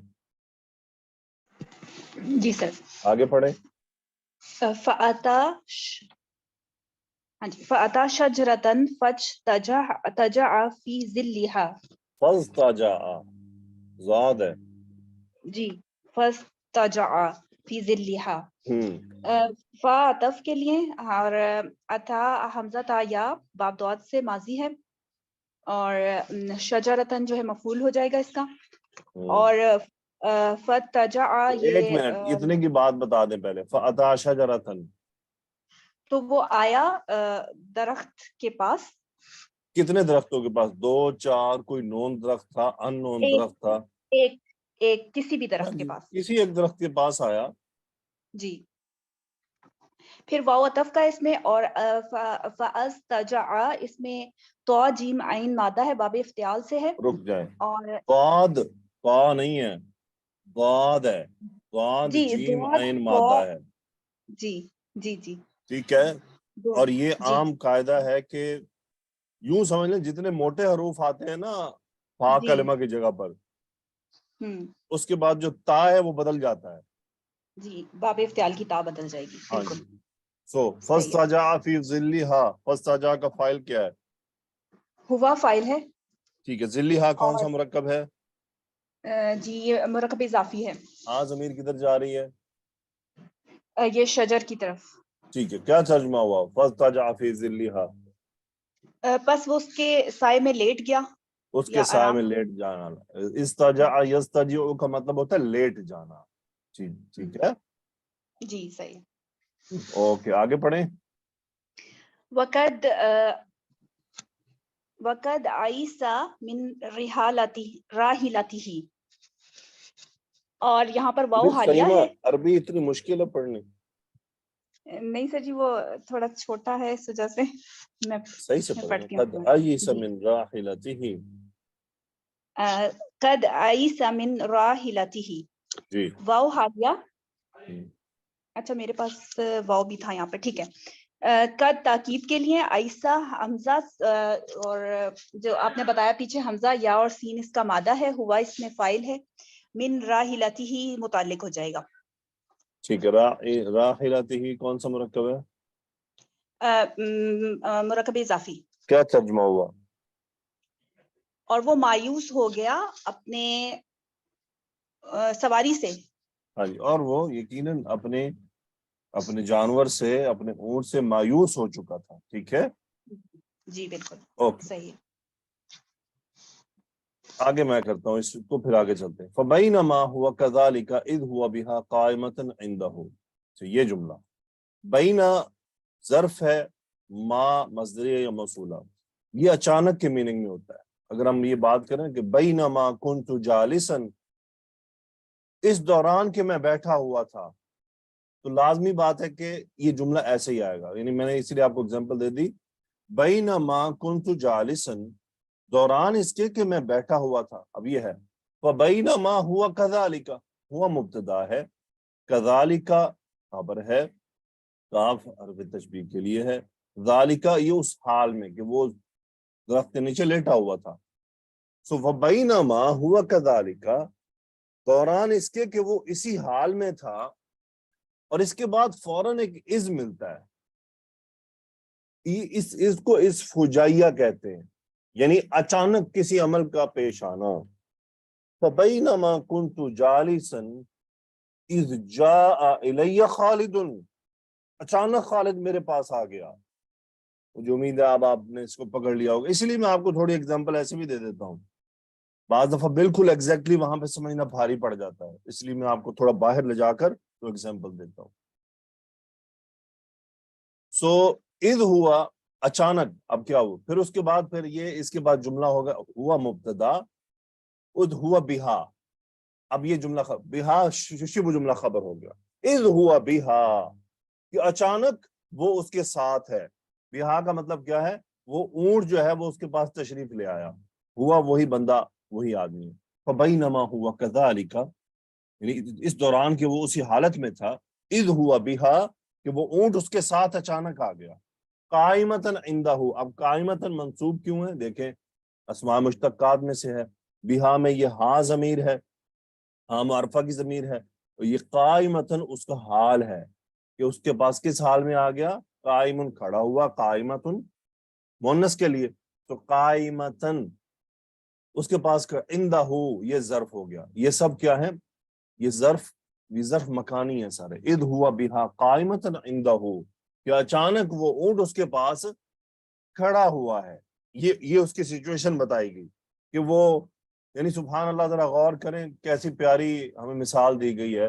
جی سر, آگے پڑھیں. فَأَتَى شَجْرَةً فَاجْتَجَعَ فِي ظِلِّهَا. فَاضْطَجَعَ زاد ہے. جی, فَاضْطَجَعَ فی ذلھا، فا عطف کے لیے، اور اتا حمزہ تا یا باب دعات سے ماضی ہے، اور شجرتن جو ہے مفعول ہو جائے گا اس کا، اور فتجع ایک یہ منٹ اتنے کی بات بتا دیں پہلے. فَأَتَىٰ شَجَرَةً تو وہ آیا درخت کے پاس. کتنے درختوں کے پاس؟ 2 4 کوئی نون درخت تھا، ان نون درخت تھا؟ ایک کسی بھی درخت کے پاس، کسی ایک درخت کے پاس آیا. جی. پھر واو عطف کا اس میں، اور فاستجع اس میں تو جیم عین مادہ ہے، باب افتعال سے ہے. رک جائیں، اور ضاد قا نہیں ہے، ضاد ہے، ضاد جی جیم ضاد عین مادہ ہے. جی جی جی ٹھیک ہے. اور یہ جی عام قاعدہ ہے کہ یوں سمجھ لیں جتنے موٹے حروف آتے ہیں نا فا جی کلمہ کی جگہ پر، اس کے بعد جو تا ہے وہ بدل جاتا ہے. جی باب افتعال کی تا بدل جائے گی. ہاں بالکل جی. سو فاستجع فی ظلھا، فاستجع کا فاعل کیا ہے؟ ہوا فائل ہے. ٹھیک ہے. ظلھا کون اور سا مرکب ہے؟ جی یہ مرکب اضافی ہے. ہاں ضمیر کدھر جا رہی ہے؟ یہ شجر کی طرف. ٹھیک ہے. کیا ترجمہ ہوا فاستجع فی ظلھا؟ بس وہ اس کے سائے میں لیٹ گیا اس کے یا سائے آرام. میں لیٹ جانا. استجع یستجع کا مطلب ہوتا ہے لیٹ جانا. ٹھیک ہے. جی صحیح. اوکے آگے پڑھیں. وقد عیسیٰ من راحلتہ، اور یہاں پر واو حالیہ سلیمہ ہے. عربی اتنی مشکل ہے پڑھنے؟ نہیں سر جی، وہ تھوڑا چھوٹا ہے اس وجہ سے میں صحیح سے پڑھیں. پڑھتی قد ہوں. عیسی جی. من راحلتہ. قد عیسیٰ من راحلتہ، جی واو حالیہ. اچھا میرے پاس واو بھی تھا یہاں پہ. ٹھیک ہے. قد تاکید کے لیے، عیسیٰ حمزہ، اور جو آپ نے بتایا پیچھے حمزہ یا اور سین اس کا مادہ ہے، ہوا اس میں فاعل ہے، من راحلتہ متعلق ہو جائے گا. ٹھیک ہے. راحلتہ کون سا مرکب ہے؟ مرکب اضافی. کیا ترجمہ ہوا؟ اور وہ مایوس ہو گیا اپنے سواری سے. ہاں جی. اور وہ یقیناً اپنے جانور سے، اپنے اونٹ سے مایوس ہو چکا تھا. ٹھیک ہے. جی بالکل اوکے صحیح. آگے میں کرتا ہوں اس کو، پھر آگے چلتے ہیں. فبینما ہوا کذالک اذ ہوا بہا قائمۃ عندہ. یہ جملہ بینا ظرف ہے، ما مصدریہ یا موصولہ، یہ اچانک کے میننگ میں ہوتا ہے. اگر ہم یہ بات کریں کہ بینما کنت جالسا، اس دوران کہ میں بیٹھا ہوا تھا، تو لازمی بات ہے کہ یہ جملہ ایسے ہی آئے گا. یعنی میں نے اسی لیے آپ کو اگزامپل دے دی. بینما کنت جالسا، دوران اس کے کہ میں بیٹھا ہوا تھا. اب یہ ہے فبینما ہوا کذالک، ہوا مبتدا ہے، کذالک خبر ہے، کاف حرف تشبیہ کے لیے ہے، ذالک یہ اس حال میں کہ وہ درخت کے نیچے لیٹا ہوا تھا. سو فبینما ہوا کذالک، دوران اس کے کہ وہ اسی حال میں تھا. اور اس کے بعد فوراً ایک از ملتا ہے. اس کو اس فجائیہ کہتے ہیں، یعنی اچانک کسی عمل کا پیش آنا. فبینما کنت جالسا اذ جاء الی خالد، اچانک خالد میرے پاس آ گیا. مجھے امید ہے اب آپ نے اس کو پکڑ لیا ہوگا. اس لیے میں آپ کو تھوڑی اگزامپل ایسے بھی دے دیتا ہوں. بعض دفعہ بالکل ایگزیکٹلی وہاں پہ سمجھنا بھاری پڑ جاتا ہے، اس لیے میں آپ کو تھوڑا باہر لے جا کر تو ایگزامپل دیتا ہوں. سو اذ ہوا اچانک. اب کیا ہوا پھر اس کے بعد، پھر یہ اس کے بعد جملہ ہوگا ہوا مبتدا، اذ ہوا بہا. اب یہ جملہ بہا شبہ جملہ خبر ہو گیا. اذ ہوا بہا، کہ اچانک وہ اس کے ساتھ ہے. بہا کا مطلب کیا ہے؟ وہ اونٹ جو ہے وہ اس کے پاس تشریف لے آیا. ہوا وہی بندہ، وہی آدمی ہے. فبینما ہوا کذالک، یعنی اس دوران کہ وہ اسی حالت میں تھا. اذ ہوا بہا، کہ وہ اونٹ اس کے ساتھ اچانک آ گیا. قائمتاً عندہ، اب قائمتاً منصوب کیوں ہے؟ دیکھیں اسماء مشتقات میں سے ہے. بہا میں یہ ہاں ضمیر ہے، ہاں معرفہ کی ضمیر ہے. اور یہ قائمتاً اس کا حال ہے کہ اس کے پاس کس حال میں آ گیا؟ قائمن کھڑا ہوا، قائمتن مؤنث کے لیے. تو قائمتاً اس کے پاس عندہ، یہ ظرف ہو گیا. یہ سب کیا ہے؟ یہ ظرف یہ ظرف مکانی ہے سارے. اذ ہوا بہا قائمۃ عندہ، کہ اچانک وہ اونٹ اس کے پاس کھڑا ہوا ہے. یہ اس کی سچویشن بتائی گئی کہ وہ، یعنی سبحان اللہ، ذرا غور کریں کیسی پیاری ہمیں مثال دی گئی ہے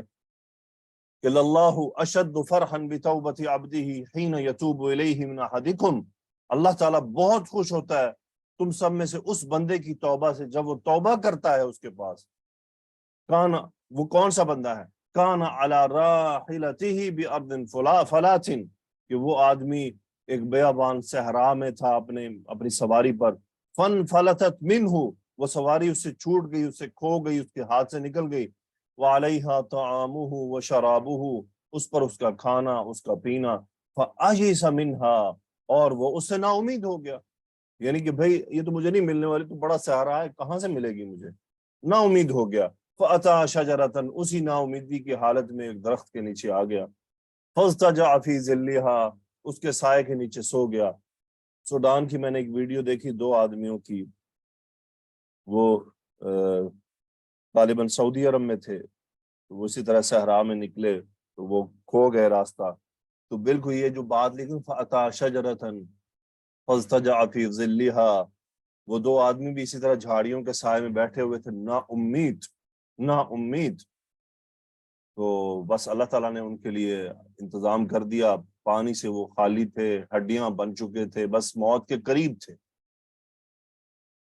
کہ اللہ اشد فرحا بتوبۃ عبدہ حین یتوب الیہ من احدکم، اللہ تعالیٰ بہت خوش ہوتا ہے تم سب میں سے اس بندے کی توبہ سے جب وہ توبہ کرتا ہے اس کے پاس. کان، وہ کون سا بندہ ہے؟ کان علی راحلتہ بارض فلات، کہ وہ آدمی ایک بیابان صحرا میں تھا اپنی سواری پر. فن فلتت منہ، وہ سواری اس سے چھوٹ گئی، اس سے کھو گئی، اس کے ہاتھ سے نکل گئی. وعلیہا طعامہ وشرابہ، اس پر اس کا کھانا، اس کا پینا. فأیس منہا، اور وہ اس سے نا امید ہو گیا. یعنی کہ بھائی یہ تو مجھے نہیں ملنے والی، تو بڑا صحرا ہے، کہاں سے ملے گی مجھے، نا امید ہو گیا. فأتی شجرۃ، اسی نا امیدی کی حالت میں ایک درخت کے نیچے آ گیا. فاضطجع فی ظلھا، اس کے سائے کے نیچے سو گیا. سوڈان کی میں نے ایک ویڈیو دیکھی 2 آدمیوں کی، وہ غالباً سعودی عرب میں تھے، وہ اسی طرح صحرا میں نکلے تو وہ کھو گئے راستہ. تو بالکل یہ جو بات لکھی فأتی شجرۃ فاضطجع فی ظلھا، وہ 2 آدمی بھی اسی طرح جھاڑیوں کے سائے میں بیٹھے ہوئے تھے، نا امید. تو بس اللہ تعالیٰ نے ان کے لیے انتظام کر دیا، پانی سے وہ خالی تھے، ہڈیاں بن چکے تھے، بس موت کے قریب تھے.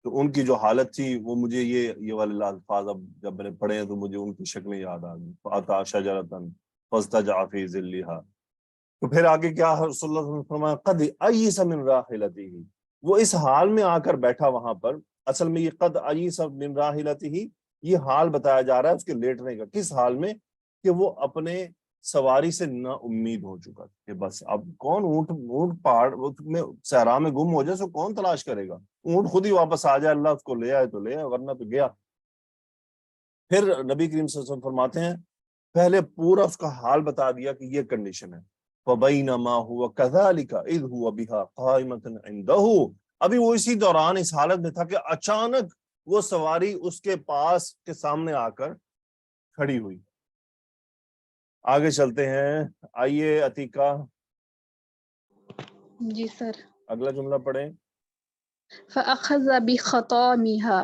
تو ان کی جو حالت تھی وہ مجھے یہ والے الفاظ اب جب میں نے پڑھے ہیں تو مجھے ان کی شکلیں یاد آ گئی. فأتی شجرۃ فاضطجع فی ظلھا. تو پھر آگے کیا رسول اللہ صلی اللہ علیہ وسلم نے فرمایا قد ایس من راحلتہ، وہ اس حال میں آ کر بیٹھا وہاں پر. اصل میں یہ قد ایس من راحلتہ، یہ حال بتایا جا رہا ہے اس کے لیٹنے کا. کس حال میں؟ کہ وہ اپنے سواری سے نا امید ہو چکا تھا کہ بس اب کون اونٹ پہاڑ میں صحرا میں گم ہو جائے سو کون تلاش کرے گا، اونٹ خود ہی واپس آ جائے، اللہ اس کو لے آئے تو لے آئے، ورنہ تو گیا. پھر نبی کریم صلی اللہ علیہ وسلم فرماتے ہیں پہلے پورا اس کا حال بتا دیا کہ یہ کنڈیشن ہے. فَبَيْنَمَا هُوَ كَذَلِكَ إِذْ هُوَ بِهَا قَائِمَةٌ عِنْدَهُ، ابھی وہ اسی دوران اس حالت میں تھا کہ اچانک وہ سواری اس کے پاس کے سامنے آ کر کھڑی ہوئی. آگے چلتے ہیں، آئیے عتیقہ جی سر. اگلا جملہ پڑھیں. فَأَخَذَ بِخَطَامِهَا،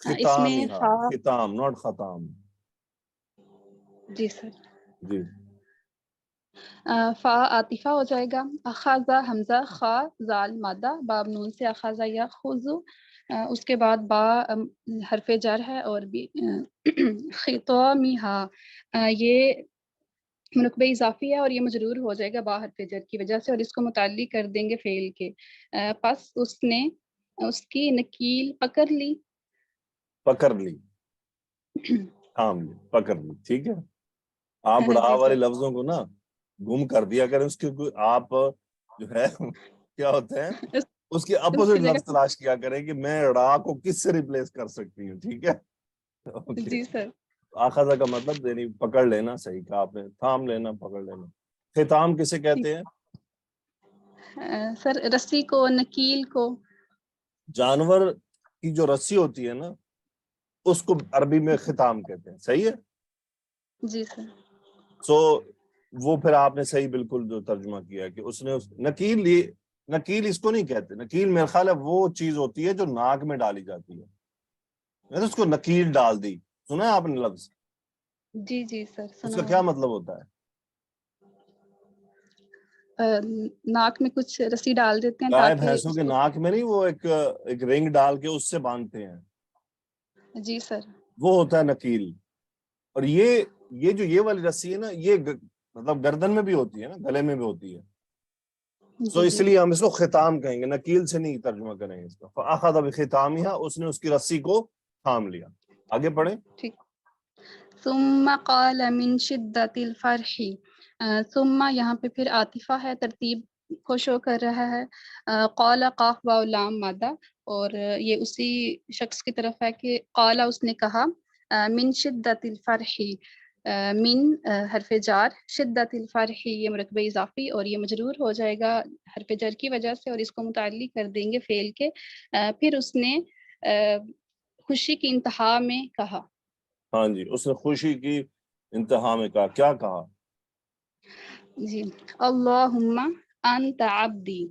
اس میں ختامها، ختام ناٹ ختام. جی سر. جی فا عاطفہ ہو جائے گا. اخذ حمزہ، خا زال مادہ، باب نون سے اخذ یا خذ، اس کے بعد با حرف جر ہے اور بھی خطامہا، یہ منقبہ اضافی ہے اور یہ مجرور ہو جائے گا با حرف جر کی وجہ سے، اور اس کو متعلق کر دیں گے فعل کے. پس اس نے اس کی نکیل پکڑ لی، پکڑ لی، تھام لی، پکڑ لی. ٹھیک ہے، آپ جی اڑا والے سر. لفظوں کو نا گم کر دیا کریں، اس کے آپ جو ہے کیا ہوتے ہیں اس کے اس اپوزٹ کی جگہ لفظ تلاش کیا کریں کہ میں اڑا کو کس سے ریپلیس کر سکتی ہوں. ٹھیک ہے، اوکے. جی سر. آخذہ کا مطلب یعنی پکڑ لینا، صحیح کہا آپ نے، تھام لینا، پکڑ لینا. ختام کسے کہتے ہیں؟ سر رسی کو، نکیل کو. جانور کی جو رسی ہوتی ہے نا اس کو عربی میں ختام کہتے ہیں. صحیح ہے. جی سر. سو وہ پھر آپ نے صحیح بالکل جو ترجمہ کیا کہ اس نے نکیل لی. نکیل اس کو نہیں کہتے، نکیل میرے خیال ہے وہ چیز ہوتی ہے جو ناک میں ڈالی جاتی ہے، اس کو نکیل ڈال دی. سنا ہے آپ نے لفظ؟ جی جی سر اس سنا کا ہے. کیا مطلب ہوتا ہے؟ ناک میں کچھ رسی ڈال دیتے ہیں گائے تاکہ بھینسوں کے ناک میں نہیں وہ ایک رنگ ڈال کے اس سے باندھتے ہیں، جی سر. وہ ہوتا ہے نکیل. اور یہ جو یہ والی رسی ہے نا یہ مطلب گردن میں بھی ہوتی ہے نا، گلے میں بھی ہوتی ہے. سو جی اس جی. لیے ہم اس کو ختام کہیں گے، نکیل سے نہیں ترجمہ کریں گے اس کا. فأخذ بختامها، اس نے اس کی رسی کو تھام لیا. آگے پڑھیں. ٹھیک. ثم قال من شدت الفرح، ثم یہاں پہ پھر عاطفہ ہے، ترتیب کو شو کر رہا ہے. قال قاف واو لام مادہ، اور یہ اسی شخص کی طرف ہے کہ قال اس نے کہا، من شدت الفرح، من حرف جار، شدت الفرح یہ مرکبہ اضافی اور یہ مجرور ہو جائے گا حرف جر کی وجہ سے، اور اس کو متعلق کر دیں گے فعل کے. پھر اس نے خوشی کی انتہا میں کہا. ہاں جی، اس نے خوشی کی انتہا میں کہا جی اللہم انت عبدی،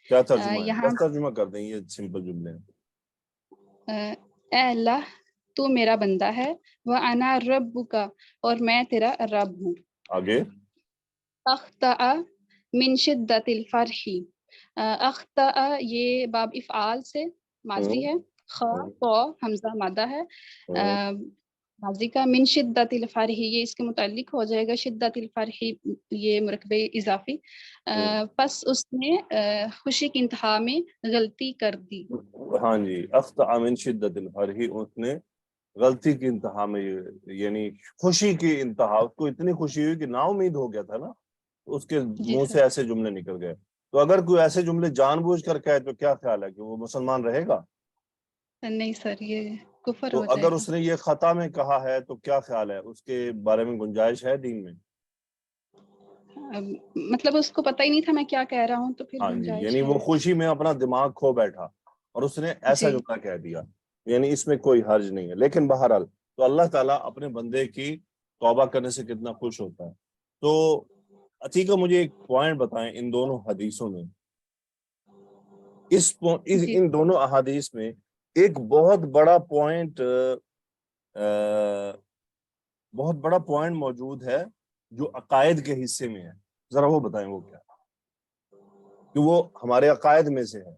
کیا ترجمہ ہے؟ یہاں بس ترجمہ کر دیں، یہ سمپل جملے ہیں۔ اے اللہ تو میرا بندہ ہے، وَأَنَا رَبُّكَ اور میں تیرا رب ہوں۔ آگے اخطأ من شدت الفرح، اخطأ یہ باب افعال سے ماضی ہے، خا تو حمزہ مادہ ہے، ماضی کا، من شدت الفرح یہ اس کے متعلق ہو جائے گا، شدت الفرح یہ مرکب اضافی، پس اس نے خوشی کی انتہا میں غلطی کر دی۔ ہاں جی، اخطأ من شدت الفرح، اس نے غلطی کی انتہا میں، یعنی خوشی کی انتہا، اس کو اتنی خوشی ہوئی کہ نا امید ہو گیا تھا نا، اس کے منہ سے ایسے جملے نکل گئے۔ تو اگر کوئی ایسے جملے جان بوجھ کر کہے تو کیا خیال ہے کہ وہ مسلمان رہے گا؟ نہیں سر، یہ کفر تو ہو جائے اگر گا۔ اس نے یہ خطا میں کہا ہے تو کیا خیال ہے، اس کے بارے میں گنجائش ہے دین میں؟ مطلب اس کو پتہ ہی نہیں تھا میں کیا کہہ رہا ہوں، تو پھر ہاں جی، گنجائش یعنی ہے۔ وہ خوشی میں اپنا دماغ کھو بیٹھا اور اس نے ایسا جی جملہ کہہ دیا، یعنی اس میں کوئی حرج نہیں ہے۔ لیکن بہرحال تو اللہ تعالیٰ اپنے بندے کی توبہ کرنے سے کتنا خوش ہوتا ہے۔ تو عتیقہ مجھے ایک پوائنٹ بتائیں ان دونوں حدیثوں میں، جی ان دونوں احادیث میں ایک بہت بڑا پوائنٹ موجود ہے جو عقائد کے حصے میں ہے، ذرا وہ بتائیں وہ کیا، کہ وہ ہمارے عقائد میں سے ہے۔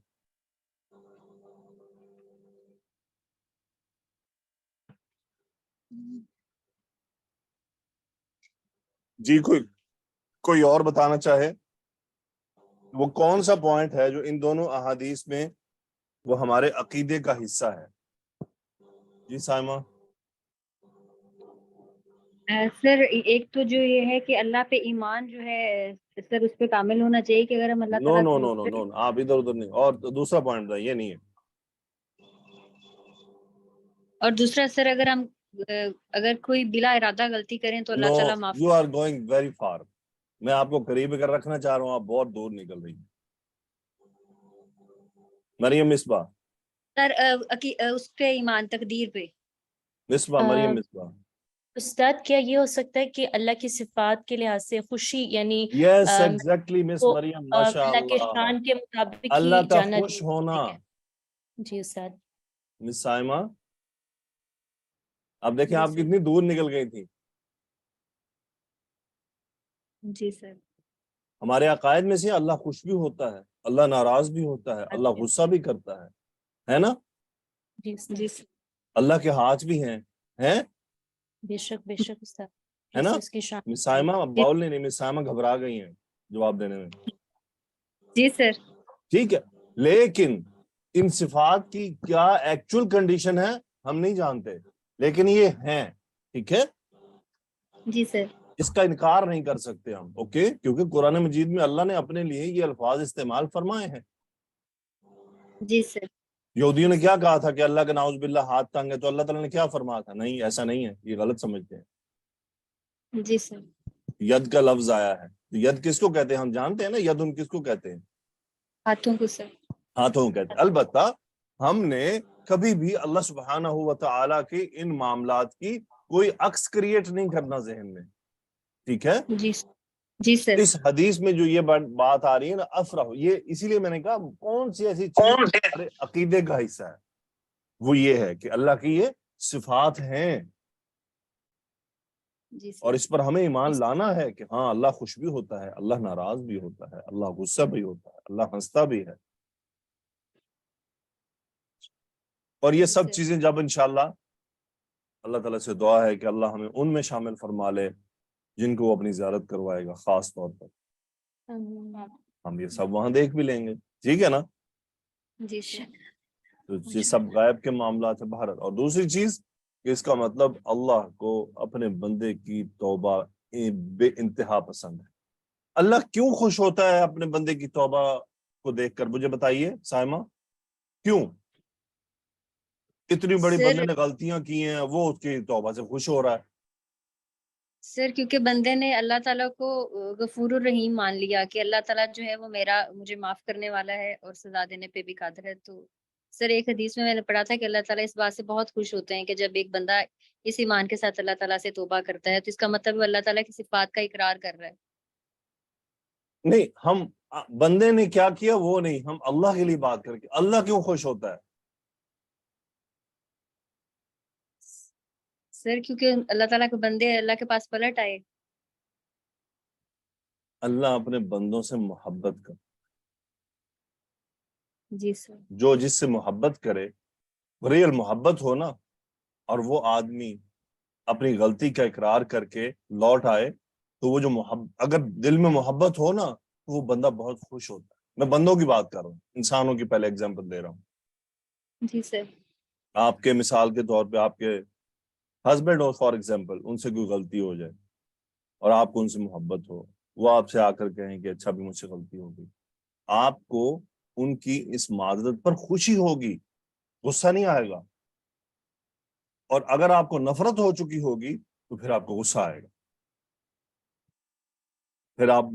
جی کوئی اور بتانا چاہے؟ وہ کون سا پوائنٹ ہے جو ان دونوں احادیث میں وہ ہمارے عقیدے کا حصہ ہے؟ جی سائمہ۔ سر ایک تو جو یہ ہے کہ اللہ پہ ایمان جو ہے سر اس پہ کامل ہونا چاہیے کہ اگر ہم اللہ نو تعالیٰ نو سے نو نو نو آپ ادھر ادھر نہیں، اور دوسرا پوائنٹ بتائیں، یہ نہیں ہے۔ اور دوسرا سر اگر کوئی بلا ارادہ غلطی کریں تو اللہ نو، تعالیٰ معاف you are going very far, میں آپ کو قریب کر رکھنا چاہ رہا ہوں، آپ بہت دور نکل رہی ہیں۔ مریم مصباح، سر اس پہ ایمان تقدیر پہ۔ مریم مصباح۔ استاد کیا یہ ہو سکتا ہے کہ اللہ کی صفات کے لحاظ سے خوشی یعنی یس ایگزیکٹلی مس وہ مریم، ماشاء اللہ کے اللہ، شان کے مطابق ہی اللہ کا جانا خوش ہونا۔ جی استاد۔ مس سائمہ اب دیکھیں جی آپ سر، کتنی دور نکل گئی تھی۔ جی سر، ہمارے عقائد میں سے اللہ خوش بھی ہوتا ہے، اللہ ناراض بھی ہوتا ہے، اللہ غصہ بھی کرتا ہے نا؟ جی استاد، جی سر، اللہ کے ہاتھ بھی ہیں بے شک استاد، ہے نا؟ ایسے اس کی شان مس سائمہ باول نہیں، مس سائمہ گھبرا گئی ہیں جواب دینے میں، جی سر، ٹھیک ہے؟ لیکن ان صفات کی کیا ایکچول کنڈیشن ہے ہم نہیں جانتے، لیکن یہ ہیں، ٹھیک ہے؟ جی سر، اس کا انکار نہیں کر سکتے ہم، اوکے؟ کیونکہ قرآن مجید میں اللہ نے اپنے لیے یہ الفاظ استعمال فرمائے ہیں۔ جی سر، یہودیوں نے کیا کہا تھا کہ اللہ کے نعوذ باللہ ہاتھ تنگ ہے، تو اللہ تعالیٰ نے کیا فرمایا تھا؟ نہیں ایسا نہیں ہے، یہ غلط سمجھتے ہیں۔ جی سر، ید کا لفظ آیا ہے، ید کس کو کہتے ہیں ہم جانتے ہیں نا، ید ان کس کو کہتے ہیں؟ ہاتھوں کو سر، ہاتھوں کو کہتے ہیں۔ البتہ ہم نے کبھی بھی اللہ سبحانہ و تعالیٰ کے ان معاملات کی کوئی عکس کریٹ نہیں کرنا ذہن میں، ٹھیک ہے؟ جی سر، جی سر، اس حدیث میں جو یہ بات آ رہی ہے نا افرح، یہ اسی لیے میں نے کہا کون سی ایسی چیز ہمارے عقیدے کا حصہ ہے، وہ یہ ہے کہ اللہ کی یہ صفات ہیں، جی سر، اور اس پر ہمیں ایمان لانا ہے کہ ہاں اللہ خوش بھی ہوتا ہے، اللہ ناراض بھی ہوتا ہے، اللہ غصہ بھی ہوتا ہے، اللہ ہنستا بھی ہے، اور یہ سب چیزیں جب انشاءاللہ اللہ تعالیٰ سے دعا ہے کہ اللہ ہمیں ان میں شامل فرما لے جن کو وہ اپنی زیارت کروائے گا خاص طور پر، ہم یہ سب وہاں دیکھ بھی لیں گے، ٹھیک ہے نا؟ جی سر، تو یہ سب غائب کے معاملات ہیں بہرحال۔ اور دوسری چیز کہ اس کا مطلب اللہ کو اپنے بندے کی توبہ بے انتہا پسند ہے۔ اللہ کیوں خوش ہوتا ہے اپنے بندے کی توبہ کو دیکھ کر؟ مجھے بتائیے سائمہ، کیوں؟ اتنی بڑی سر بندے نے غلطیاں کی ہیں، وہ اس کی توبہ سے خوش ہو رہا ہے۔ سر کیونکہ بندے نے اللہ تعالیٰ کو غفور الرحیم مان لیا کہ اللہ تعالیٰ جو ہے وہ مجھے معاف کرنے والا ہے اور سزا دینے پہ بھی قادر ہے، تو سر ایک حدیث میں نے پڑھا تھا کہ اللہ تعالیٰ اس بات سے بہت خوش ہوتے ہیں کہ جب ایک بندہ اس ایمان کے ساتھ اللہ تعالیٰ سے توبہ کرتا ہے، تو اس کا مطلب اللہ تعالیٰ کی صفات کا اقرار کر رہا ہے. نہیں، ہم بندے نے کیا کیا وہ نہیں، ہم اللہ کے لیے بات کر کے اللہ کیوں خوش ہوتا ہے؟ سر کیونکہ اللہ تعالیٰ کے بندے اللہ کے پاس پلٹ آئے. اللہ اپنے بندوں سے محبت کر، جی سر. جو جس سے محبت کرے، ریل محبت ہو نا، اور وہ آدمی اپنی غلطی کا اقرار کر کے لوٹ آئے، تو وہ جو اگر دل میں محبت ہو نا تو وہ بندہ بہت خوش ہوتا ہے. میں بندوں کی بات کر رہا ہوں، انسانوں کی پہلے اگزامپل دے رہا ہوں. جی سر. آپ کے مثال کے طور پہ آپ کے ہسبینڈ ہو فار ایگزامپل، ان سے کوئی غلطی ہو جائے اور آپ کو ان سے محبت ہو، وہ آپ سے آ کر کہیں کہ اچھا بھی مجھ سے غلطی ہو گئی، آپ کو ان کی اس معذرت پر خوشی ہوگی، غصہ نہیں آئے گا. اور اگر آپ کو نفرت ہو چکی ہوگی تو پھر آپ کو غصہ آئے گا، پھر آپ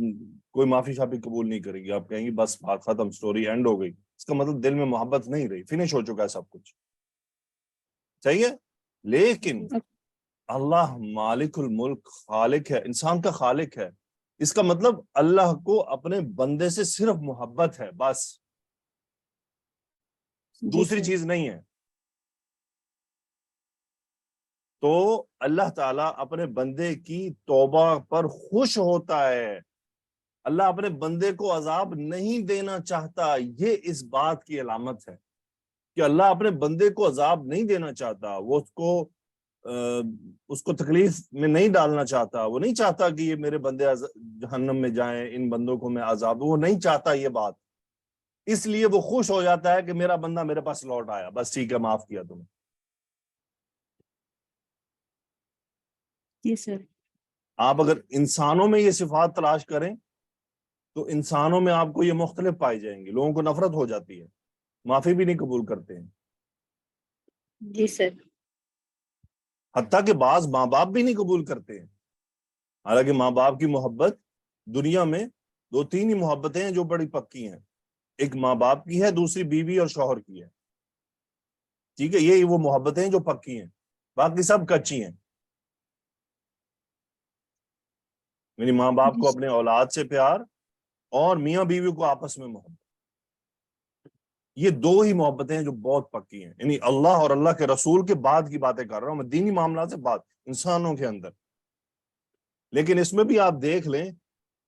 کوئی معافی شافی قبول نہیں کریں گی، آپ کہیں گی بس بات ختم، سٹوری اینڈ ہو گئی. اس کا مطلب دل میں محبت نہیں رہی، فنش ہو چکا ہے سب کچھ. صحیح ہے؟ لیکن اللہ مالک الملک خالق ہے، انسان کا خالق ہے. اس کا مطلب اللہ کو اپنے بندے سے صرف محبت ہے، بس دوسری چیز نہیں ہے. تو اللہ تعالیٰ اپنے بندے کی توبہ پر خوش ہوتا ہے. اللہ اپنے بندے کو عذاب نہیں دینا چاہتا. یہ اس بات کی علامت ہے کہ اللہ اپنے بندے کو عذاب نہیں دینا چاہتا، وہ اس کو تکلیف میں نہیں ڈالنا چاہتا. وہ نہیں چاہتا کہ یہ میرے بندے جہنم میں جائیں، ان بندوں کو میں عذاب، وہ نہیں چاہتا یہ بات. اس لیے وہ خوش ہو جاتا ہے کہ میرا بندہ میرے پاس لوٹ آیا، بس ٹھیک ہے، معاف کیا تمہیں. جی سر. آپ اگر انسانوں میں یہ صفات تلاش کریں تو انسانوں میں آپ کو یہ مختلف پائی جائیں گی. لوگوں کو نفرت ہو جاتی ہے، معافی بھی نہیں قبول کرتے ہیں. جی سر. حتیٰ کہ بعض ماں باپ بھی نہیں قبول کرتے ہیں. حالانکہ ماں باپ کی محبت دنیا میں 2-3 ہی محبتیں ہیں جو بڑی پکی ہیں. ایک ماں باپ کی ہے، دوسری بیوی اور شوہر کی ہے. ٹھیک ہے، یہی وہ محبتیں ہیں جو پکی ہیں، باقی سب کچی ہیں. یعنی ماں باپ کو اپنے اولاد سے پیار اور میاں بیوی کو آپس میں محبت، یہ 2 ہی محبتیں ہیں جو بہت پکی ہیں. یعنی اللہ اور اللہ کے رسول کے بعد کی باتیں کر رہا ہوں میں، دینی معاملات سے بات انسانوں کے اندر. لیکن اس میں بھی آپ دیکھ لیں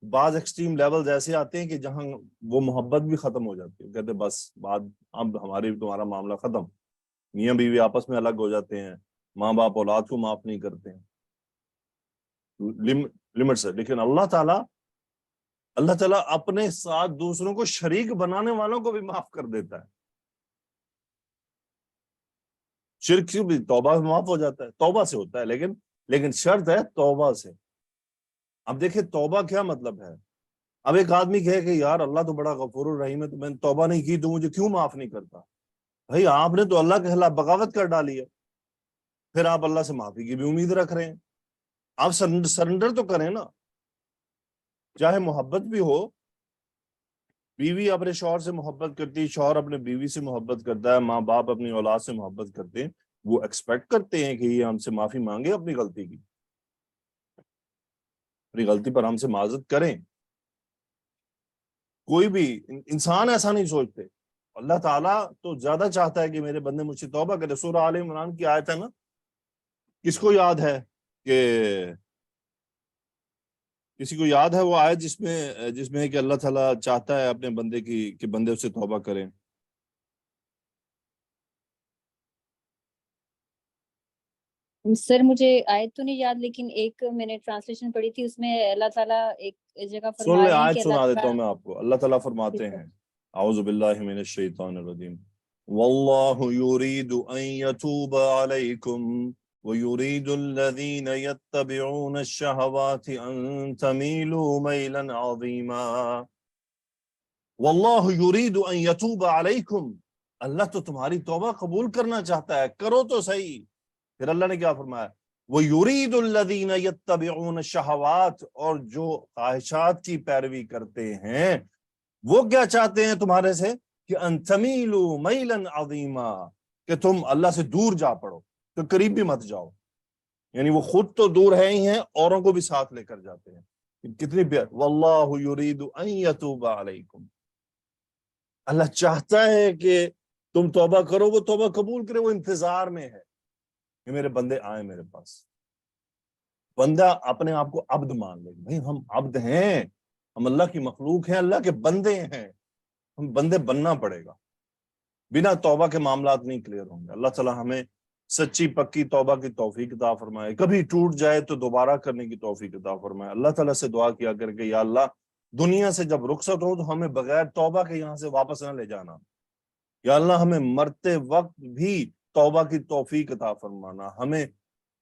بعض ایکسٹریم لیولز ایسے آتے ہیں کہ جہاں وہ محبت بھی ختم ہو جاتی ہے. کہتے بس بات اب ہماری تمہارا معاملہ ختم. میاں بیوی آپس میں الگ ہو جاتے ہیں، ماں باپ اولاد کو معاف نہیں کرتے ہیں، لمٹ سے. لیکن اللہ تعالیٰ اپنے ساتھ دوسروں کو شریک بنانے والوں کو بھی معاف کر دیتا ہے. شرک سے بھی توبہ معاف ہو جاتا ہے، توبہ سے ہوتا ہے، لیکن شرط ہے توبہ سے. اب دیکھیں توبہ کیا مطلب ہے. اب ایک آدمی کہے کہ یار اللہ تو بڑا غفور الرحیم ہے، تو میں نے توبہ نہیں کی تو مجھے کیوں معاف نہیں کرتا. بھائی آپ نے تو اللہ کے خلاف بغاوت کر ڈالی ہے، پھر آپ اللہ سے معافی کی بھی امید رکھ رہے ہیں. آپ سرنڈر تو کریں نا. چاہے محبت بھی ہو، بیوی اپنے شوہر سے محبت کرتی، شوہر اپنے بیوی سے محبت کرتا ہے، ماں باپ اپنی اولاد سے محبت کرتے ہیں، وہ ایکسپیکٹ کرتے ہیں کہ یہ ہم سے معافی مانگے اپنی غلطی کی، اپنی غلطی پر ہم سے معذرت کریں. کوئی بھی انسان ایسا نہیں سوچتے. اللہ تعالیٰ تو زیادہ چاہتا ہے کہ میرے بندے مجھ سے توبہ کرے. سورہ آل عمران کی آیت ہے نا، کس کو یاد ہے کہ کسی کو یاد ہے وہ آیت جس میں ہے کہ اللہ تعالیٰ چاہتا ہے اپنے بندے کی کہ بندے اس سے توبہ کریں؟ سر مجھے آیت تو نہیں یاد، لیکن ایک میں نے ٹرانسلیشن پڑھی تھی، اس میں اللہ تعالیٰ ایک جگہ سن فرما لیں، رہے ہیں آیت کہ سنا اللہ دیتا ہوں میں آپ کو. اللہ تعالیٰ فرماتے ہیں اعوذ باللہ من الشیطان الرجیم واللہ یرید ان یتوب علیکم وَيُرِيدُ الَّذِينَ يَتَّبِعُونَ الشَّهَوَاتِ أَن تَمِيلُوا مَيْلًا عَظِيمًا. وَاللَّهُ يُرِيدُ أَن يَتُوبَ عَلَيْكُمْ، اللہ تو تمہاری توبہ قبول کرنا چاہتا ہے، کرو تو صحیح. پھر اللہ نے کیا فرمایا؟ وَيُرِيدُ الَّذِينَ يَتَّبِعُونَ الشَّهَوَاتِ، اور جو خواہشات کی پیروی کرتے ہیں وہ کیا چاہتے ہیں تمہارے سے؟ کہ ان تمیلوا میلا عظیما، کہ تم اللہ سے دور جا پڑو تو قریب بھی مت جاؤ. یعنی وہ خود تو دور ہے ہی ہیں، اوروں کو بھی ساتھ لے کر جاتے ہیں. کتنی پیار. واللہ یرید ان یتوب علیکم، اللہ چاہتا ہے کہ تم توبہ کرو، وہ توبہ قبول کرے، وہ انتظار میں ہے کہ میرے بندے آئیں میرے پاس. بندہ اپنے آپ کو عبد مان لے، بھائی ہم عبد ہیں، ہم اللہ کی مخلوق ہیں، اللہ کے بندے ہیں، ہم بندے بننا پڑے گا. بنا توبہ کے معاملات نہیں کلیئر ہوں گے. اللہ تعالیٰ ہمیں سچی پکی توبہ کی توفیق عطا فرمائے. کبھی ٹوٹ جائے تو دوبارہ کرنے کی توفیق عطا فرمائے. اللہ تعالیٰ سے دعا کیا کر کے یا اللہ دنیا سے جب رخصت ہو تو ہمیں بغیر توبہ کے یہاں سے واپس نہ لے جانا. یا اللہ ہمیں مرتے وقت بھی توبہ کی توفیق عطا فرمانا، ہمیں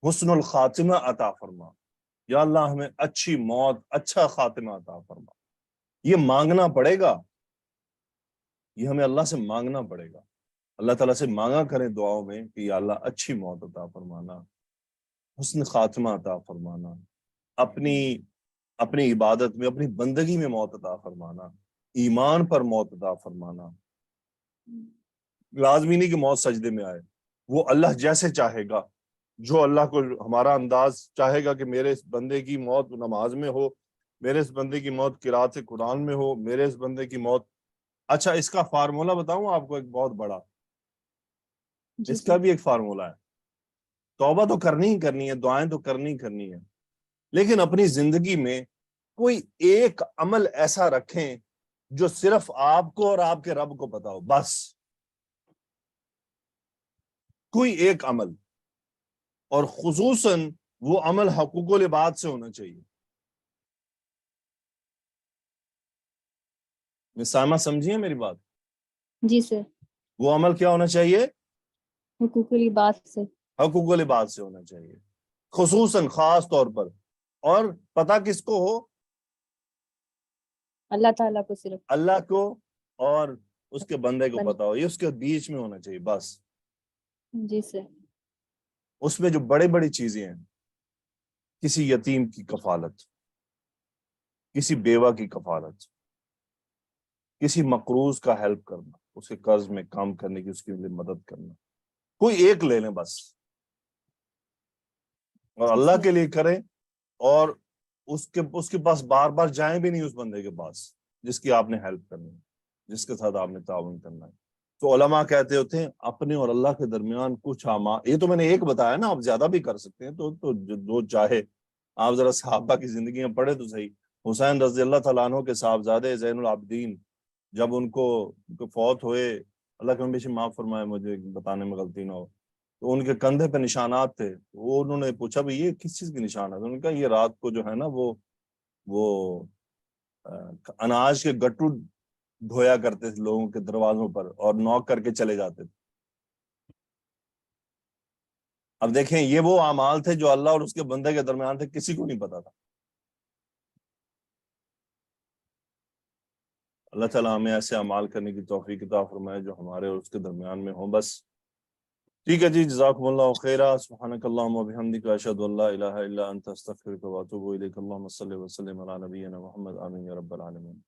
حسن الخاتمہ عطا فرما. یا اللہ ہمیں اچھی موت، اچھا خاتمہ عطا فرما. یہ مانگنا پڑے گا، یہ ہمیں اللہ سے مانگنا پڑے گا. اللہ تعالیٰ سے مانگا کریں دعاؤں میں کہ یا اللہ اچھی موت عطا فرمانا، حسن خاتمہ عطا فرمانا، اپنی عبادت میں، اپنی بندگی میں موت عطا فرمانا، ایمان پر موت عطا فرمانا. لازمی نہیں کہ موت سجدے میں آئے، وہ اللہ جیسے چاہے گا. جو اللہ کو ہمارا انداز چاہے گا کہ میرے اس بندے کی موت نماز میں ہو، میرے اس بندے کی موت قرات قرآن میں ہو، میرے اس بندے کی موت. اچھا اس کا فارمولہ بتاؤں آپ کو ایک بہت بڑا، اس کا بھی ایک فارمولہ ہے. توبہ تو کرنی ہی کرنی ہے، دعائیں تو کرنی ہی کرنی ہے، لیکن اپنی زندگی میں کوئی ایک عمل ایسا رکھیں جو صرف آپ کو اور آپ کے رب کو پتا ہو. بس کوئی ایک عمل، اور خصوصاً وہ عمل حقوق العباد سے ہونا چاہیے. مسامہ سمجھیے میری بات. جی سر. وہ عمل کیا ہونا چاہیے؟ حقوق العباد سے. حقوق العباد سے ہونا چاہیے، خصوصاً خاص طور پر. اور پتہ کس کو ہو؟ اللہ تعالیٰ کو صرف. اللہ کو اور اس کے بندے کو پتا ہو. یہ اس کے بیچ میں ہونا چاہیے بس. جی سر. اس میں جو بڑی بڑی چیزیں ہیں، کسی یتیم کی کفالت، کسی بیوہ کی کفالت، کسی مقروض کا ہیلپ کرنا، اس کے قرض میں کام کرنے کی، اس کی مدد کرنا، کوئی ایک لے لیں بس، اور اللہ کے لیے کریں. اور اس کے پاس بار بار جائیں بھی نہیں اس بندے کے پاس جس کی آپ نے ہیلپ کرنی ہے، جس کے ساتھ آپ نے تعاون کرنا ہے. تو علماء کہتے ہوتے ہیں اپنے اور اللہ کے درمیان کچھ اعمال، یہ تو میں نے ایک بتایا نا، آپ زیادہ بھی کر سکتے ہیں. تو جو چاہے آپ ذرا صحابہ کی زندگیاں پڑھے تو صحیح. حسین رضی اللہ تعالیٰ عنہ کے صاحبزادے زین العابدین جب ان کو فوت ہوئے، اللہ کے ہمیشہ معاف فرمائے مجھے بتانے میں غلطی نہ ہو، تو ان کے کندھے پہ نشانات تھے. وہ انہوں نے پوچھا بھئی یہ کس چیز کے نشانات؟ انہوں نے کہا یہ رات کو جو ہے نا وہ اناج کے گٹو دھویا کرتے تھے لوگوں کے دروازوں پر اور نوک کر کے چلے جاتے تھے. اب دیکھیں یہ وہ اعمال تھے جو اللہ اور اس کے بندے کے درمیان تھے، کسی کو نہیں پتا تھا. اللہ تعالیٰ ہمیں ایسے اعمال کرنے کی توفیق عطا فرمائے جو ہمارے اور اس کے درمیان میں ہوں. بس ٹھیک ہے جی، جزاکم اللہ خیرا. سبحانک اللہم و بحمدک، اشہد ان لا الہ الا انت، استغفرک و اتوب الیک. اللہم صلی وسلم علی نبینا محمد. آمین یا رب العالمین.